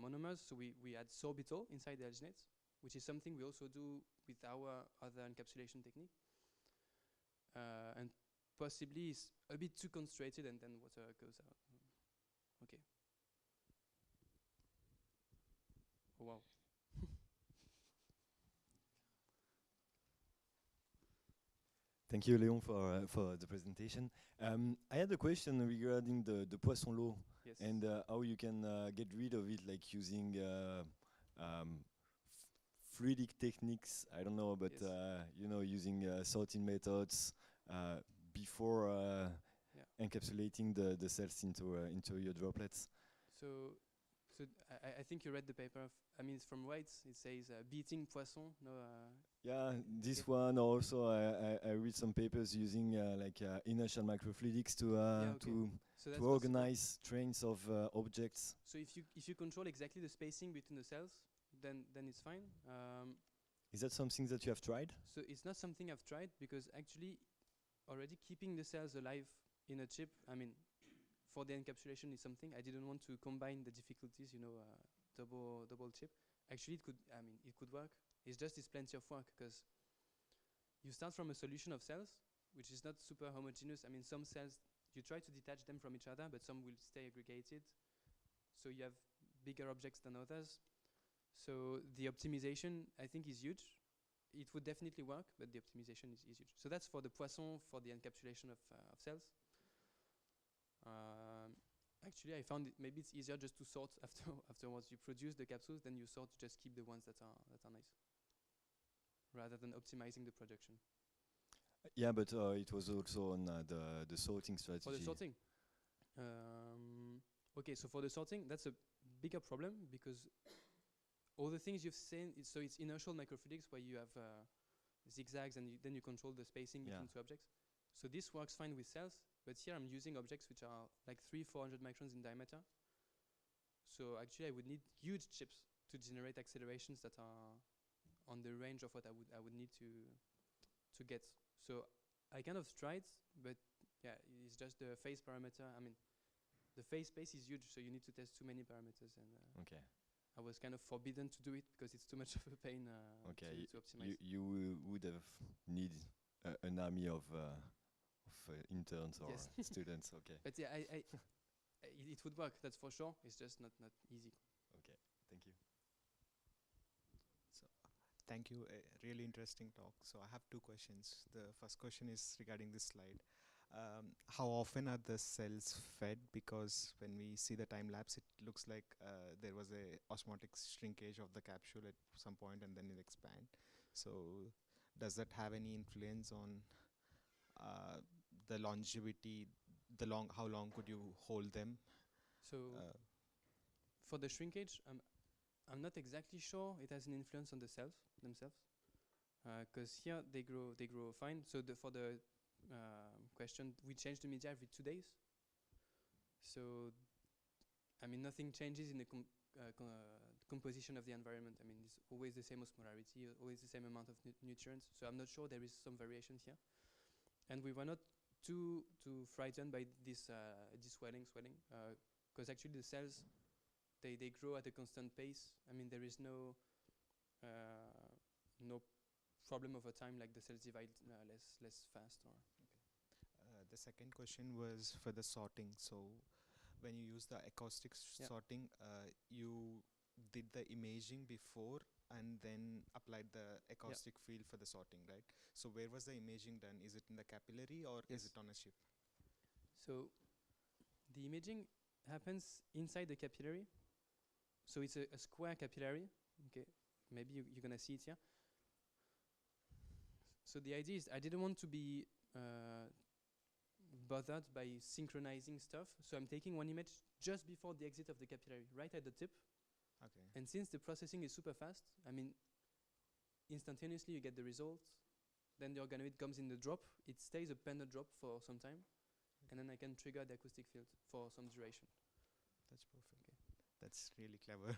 monomers. So we add sorbitol inside the alginates, which is something we also do with our other encapsulation technique. And possibly it's a bit too concentrated, and then water goes out. Okay. Oh, wow. Thank you, Léon, for the presentation. I had a question regarding the poisson law. Yes. And how you can get rid of it, like using fluidic techniques. I don't know, but yes. you know, using sorting methods before encapsulating the cells into your droplets. So I think you read the paper. I mean, it's from White. It says beating poisson. No. Yeah, this one also. I read some papers using inertial microfluidics to organize trains of objects. So if you control exactly the spacing between the cells, then it's fine. Is that something that you have tried? So it's not something I've tried, because actually already keeping the cells alive in a chip, I mean, for the encapsulation is something I didn't want to combine the difficulties, you know, double chip. Actually, it could work. It's plenty of work, because you start from a solution of cells, which is not super homogeneous. I mean, some cells, you try to detach them from each other, but some will stay aggregated. So you have bigger objects than others. So the optimization, I think, is huge. It would definitely work, but the optimization is huge. So that's for the poisson, for the encapsulation of cells. Actually, I found maybe it's easier just to sort afterwards. You produce the capsules, then you sort to just keep the ones that are nice, rather than optimizing the production. Yeah, but it was also on the sorting strategy. For the sorting, okay. So for the sorting, that's a bigger problem, because all the things you've seen, it's inertial microfluidics, where you have zigzags, and then you control the spacing between two objects. So this works fine with cells, but here I'm using objects which are like 300-400 microns in diameter. So actually I would need huge chips to generate accelerations that are on the range of what I would need to get. So I kind of tried, but yeah, it's just the phase parameter. I mean, the phase space is huge, so you need to test too many parameters, and Okay. I was kind of forbidden to do it because it's too much of a pain Okay. to optimize. You would have need an army of interns or Yes. students. Okay. But yeah, it would work, that's for sure. It's just not easy. Okay. Thank you. So, thank you. A really interesting talk. So I have two questions. The first question is regarding this slide. How often are the cells fed? Because when we see the time lapse, it looks like there was a osmotic shrinkage of the capsule at some point, and then it expand. So does that have any influence on the longevity? How long could you hold them? So for the shrinkage, I'm not exactly sure it has an influence on the cells themselves, because here they grow fine. So for the question, we change the media every 2 days. So I mean, nothing changes in the composition of the environment. I mean, it's always the same osmolarity, always the same amount of nutrients. So I'm not sure, there is some variations here. And we were not too frightened by this swelling, because actually the cells, they grow at a constant pace. I mean, there is no problem over time, like the cells divide less fast. Or The second question was for the sorting. So when you use the acoustic sorting, you did the imaging before and then applied the acoustic field for the sorting, right? So where was the imaging done? Is it in the capillary or is it on a chip? So the imaging happens inside the capillary. So it's a square capillary. Okay, maybe you're gonna see it here. So the idea is I didn't want to be bothered by synchronizing stuff. So I'm taking one image just before the exit of the capillary, right at the tip. Okay. And since the processing is super fast, I mean, instantaneously you get the result. Then the organoid comes in the drop. It stays a pendant drop for some time. And then I can trigger the acoustic field for some duration. That's perfect. Okay. That's really clever.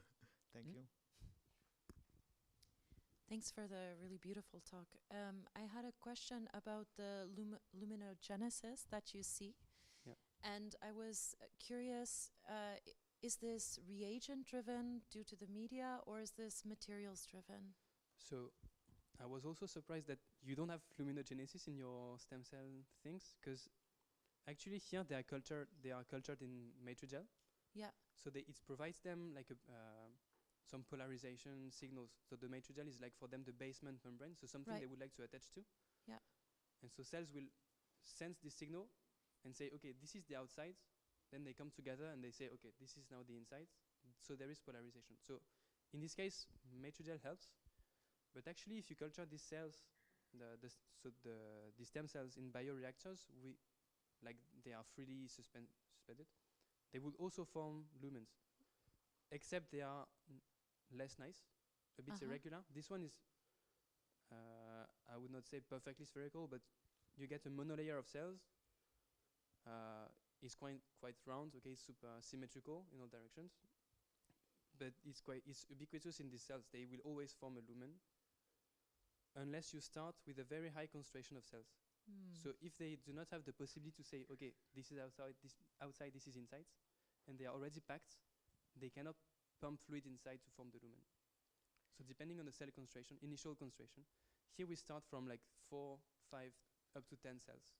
Thank you. Thanks for the really beautiful talk. I had a question about the luminogenesis that you see. Yeah. And I was curious, is this reagent driven due to the media, or is this materials driven? So I was also surprised that you don't have luminogenesis in your stem cell things, because actually here they are cultured in matrigel. Yeah. So it provides them like some polarization signals. So the matrigel is like for them the basement membrane, so something they would like to attach to. Yeah. And so cells will sense this signal and say, okay, this is the outside. Then they come together and they say, okay, this is now the inside. So there is polarization. So in this case, matrigel helps. But actually, if you culture these cells, the stem cells in bioreactors, they are freely suspended. They would also form lumens, except they are less nice, a bit irregular. This one is, I would not say perfectly spherical, but you get a monolayer of cells. It's quite round. Okay, it's super symmetrical in all directions, but it's ubiquitous in these cells. They will always form a lumen, unless you start with a very high concentration of cells. So if they do not have the possibility to say, okay, this is outside, this is inside, and they are already packed, they cannot pump fluid inside to form the lumen. So depending on the cell concentration, initial concentration, here we start from like 4, 5, up to 10 cells.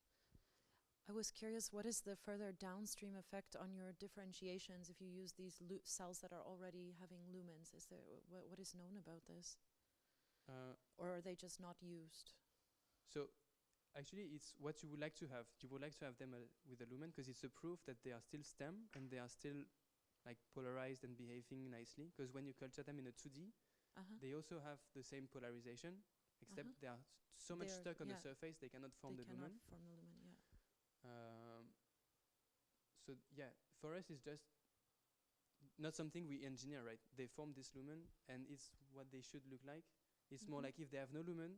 I was curious, what is the further downstream effect on your differentiations if you use these cells that are already having lumens? Is there what is known about this? Or are they just not used? So actually, it's what you would like to have. You would like to have them with a lumen because it's a proof that they are still stem and they are still like polarized and behaving nicely. Because when you culture them in a 2D, they also have the same polarization, except they are so much stuck on the surface they cannot form the lumen. Form the lumen, yeah. So yeah, for us it's just not something we engineer, right? They form this lumen and it's what they should look like. It's more like if they have no lumen,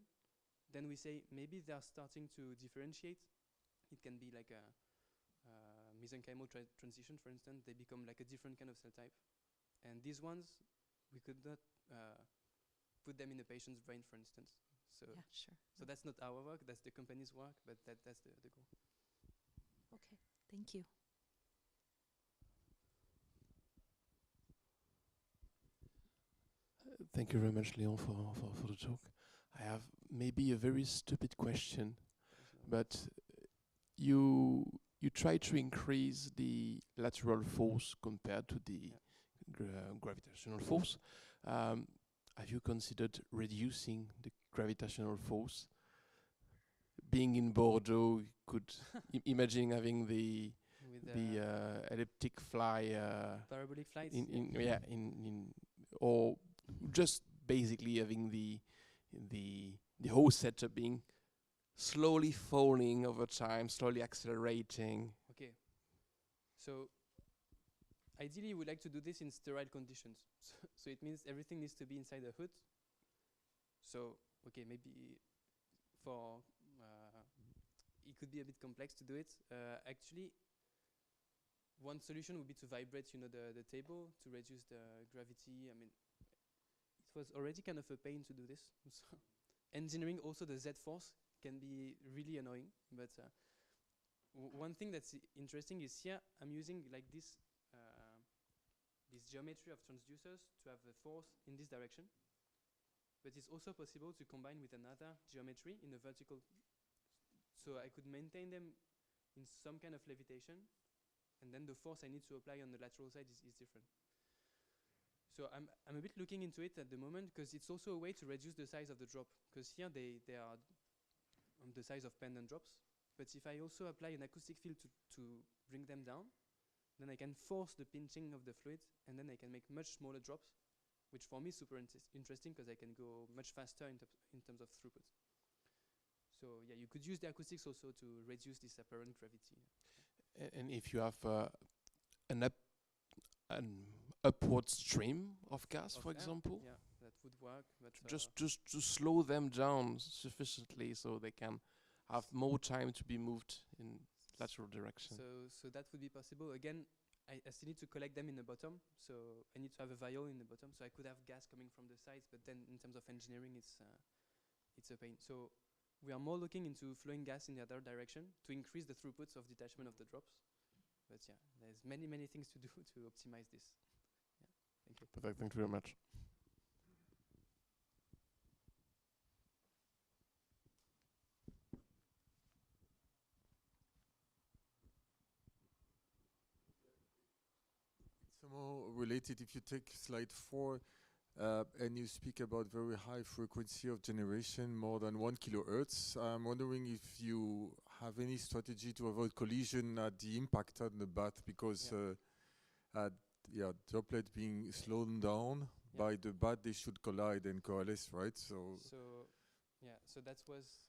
then we say maybe they are starting to differentiate. It can be like a mesenchymal transition, for instance. They become like a different kind of cell type. And these ones, we could not put them in a patient's brain, for instance. So yeah, sure. So that's not our work, that's the company's work, but that's the goal. Okay, thank you. Thank you very much, Léon, for the talk. I have maybe a very stupid question, but you try to increase the lateral force compared to the gravitational force. Have you considered reducing the gravitational force? Being in Bordeaux, you could imagine having the elliptic fly parabolic flights or just basically having the whole setup being slowly falling over time, slowly accelerating. Okay. So ideally, we like to do this in sterile conditions. So it means everything needs to be inside the hood. So okay, maybe for it could be a bit complex to do it. Actually, one solution would be to vibrate, the table to reduce the gravity. I mean, it was already kind of a pain to do this. So engineering also the Z force can be really annoying. But one thing that's interesting is here I'm using like this geometry of transducers to have the force in this direction. But it's also possible to combine with another geometry in a vertical. So I could maintain them in some kind of levitation, and then the force I need to apply on the lateral side is different. So I'm a bit looking into it at the moment, because it's also a way to reduce the size of the drop, because here they are on the size of pendant drops. But if I also apply an acoustic field to bring them down, then I can force the pinching of the fluid, and then I can make much smaller drops, which for me is super interesting, because I can go much faster in terms of throughput. So yeah, you could use the acoustics also to reduce this apparent gravity. And if you have an upward stream of gas, for example, yeah, that would work. But just to slow them down sufficiently so they can have more time to be moved in lateral direction. So that would be possible. Again, I still need to collect them in the bottom, so I need to have a vial in the bottom, so I could have gas coming from the sides, but then in terms of engineering, it's a pain. So we are more looking into flowing gas in the other direction to increase the throughputs of detachment of the drops. But yeah, there's many things to do to optimize this. Yeah, thank you. Perfect, thank you very much. Somehow related, if you take slide 4 and you speak about very high frequency of generation, more than 1 kilohertz, I'm wondering if you have any strategy to avoid collision at the impact on the bath, because droplet being slowed down by the bath, they should collide and coalesce, right? So that was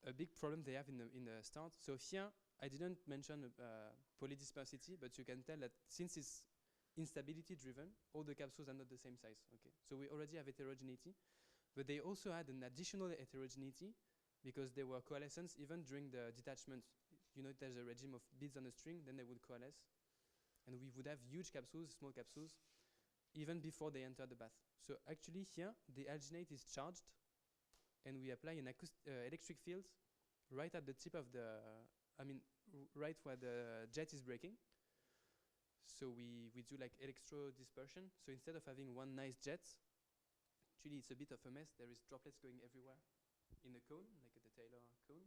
a big problem they have in the start. So here I didn't mention polydispersity, but you can tell that since it's instability driven, all the capsules are not the same size. Okay, so we already have heterogeneity, but they also had an additional heterogeneity because they were coalescence even during the detachment. There's a regime of beads on a string, then they would coalesce, and we would have huge capsules, small capsules, even before they enter the bath. So actually here the alginate is charged, and we apply an electric field right at the tip of the, right where the jet is breaking. So we do like electro dispersion. So instead of having one nice jet, actually it's a bit of a mess. There is droplets going everywhere in a cone, like the Taylor cone.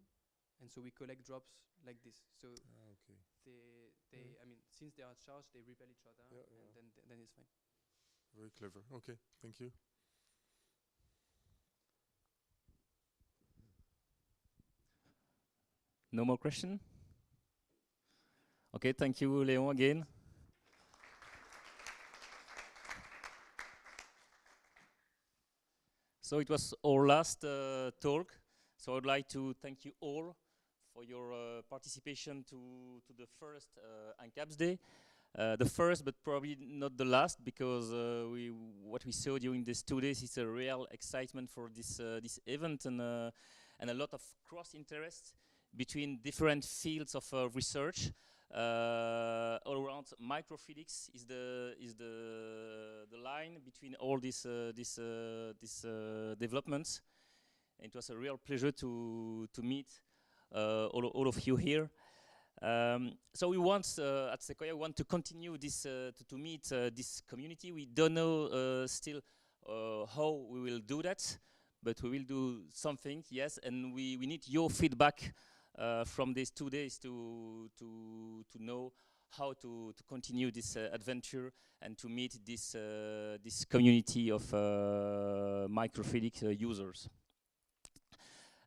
And so we collect drops like this. So since they are charged, they repel each other, and then it's fine. Very clever. Okay, thank you. No more question? Okay, thank you, Léon, again. So it was our last talk. So I'd like to thank you all for your participation to the first Encaps'Days. The first, but probably not the last, because what we saw during these 2 days is a real excitement for this event, and a lot of cross interest between different fields of research. All around microfluidics is the line between all these developments. And it was a real pleasure to meet all of you here. So we want at Secoya we want to continue this to meet this community. We don't know still how we will do that, but we will do something, yes. And we need your feedback from these 2 days to know how to continue this adventure and to meet this this community of microfluidic users.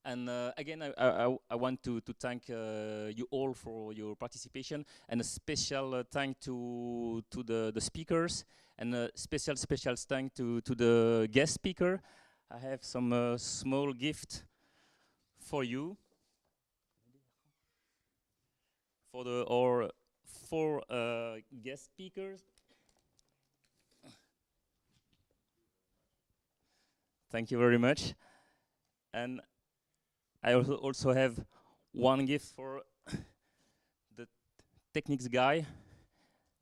And again, I want to thank you all for your participation, and a special thank to the speakers, and a special thank to the guest speaker. I have some small gift for you, for our 4 guest speakers. Thank you very much. And I also have one gift for the techniques guy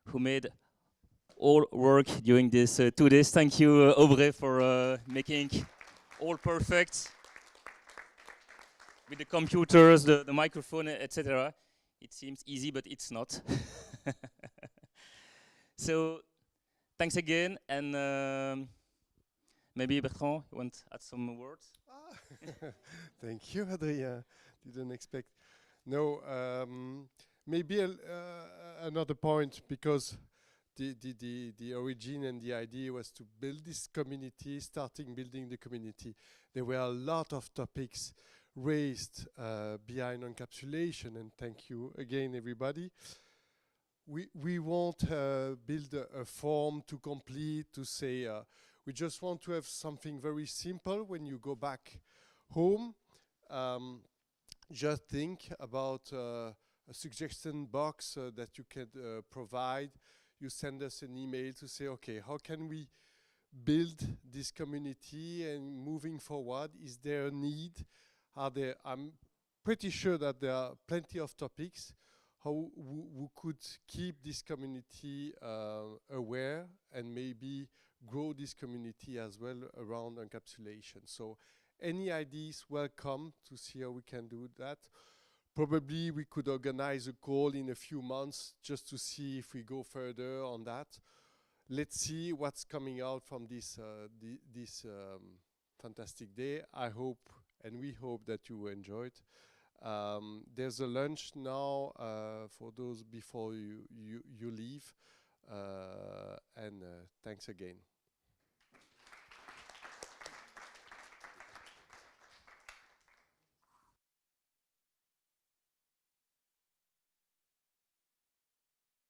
who made all work during this 2 days. Thank you, Aubrey, for making all perfect with the computers, the microphone, etc. It seems easy, but it's not. So, thanks again, and maybe Bertrand, you want to add some words? Thank you, Adrien. Didn't expect. No, maybe another point, because the origin and the idea was to build this community. Starting building the community, there were a lot of topics raised behind encapsulation, and thank you again, everybody. We won't build a form to complete, to say, we just want to have something very simple when you go back home. Just think about a suggestion box that you can provide. You send us an email to say, okay, how can we build this community and moving forward? Is there a need? I'm pretty sure that there are plenty of topics how we could keep this community aware and maybe grow this community as well around encapsulation. So any ideas welcome to see how we can do that. Probably we could organize a call in a few months just to see if we go further on that. Let's see what's coming out from this fantastic day. I hope, and we hope, that you enjoyed. There's a lunch now for those before you leave, and thanks again.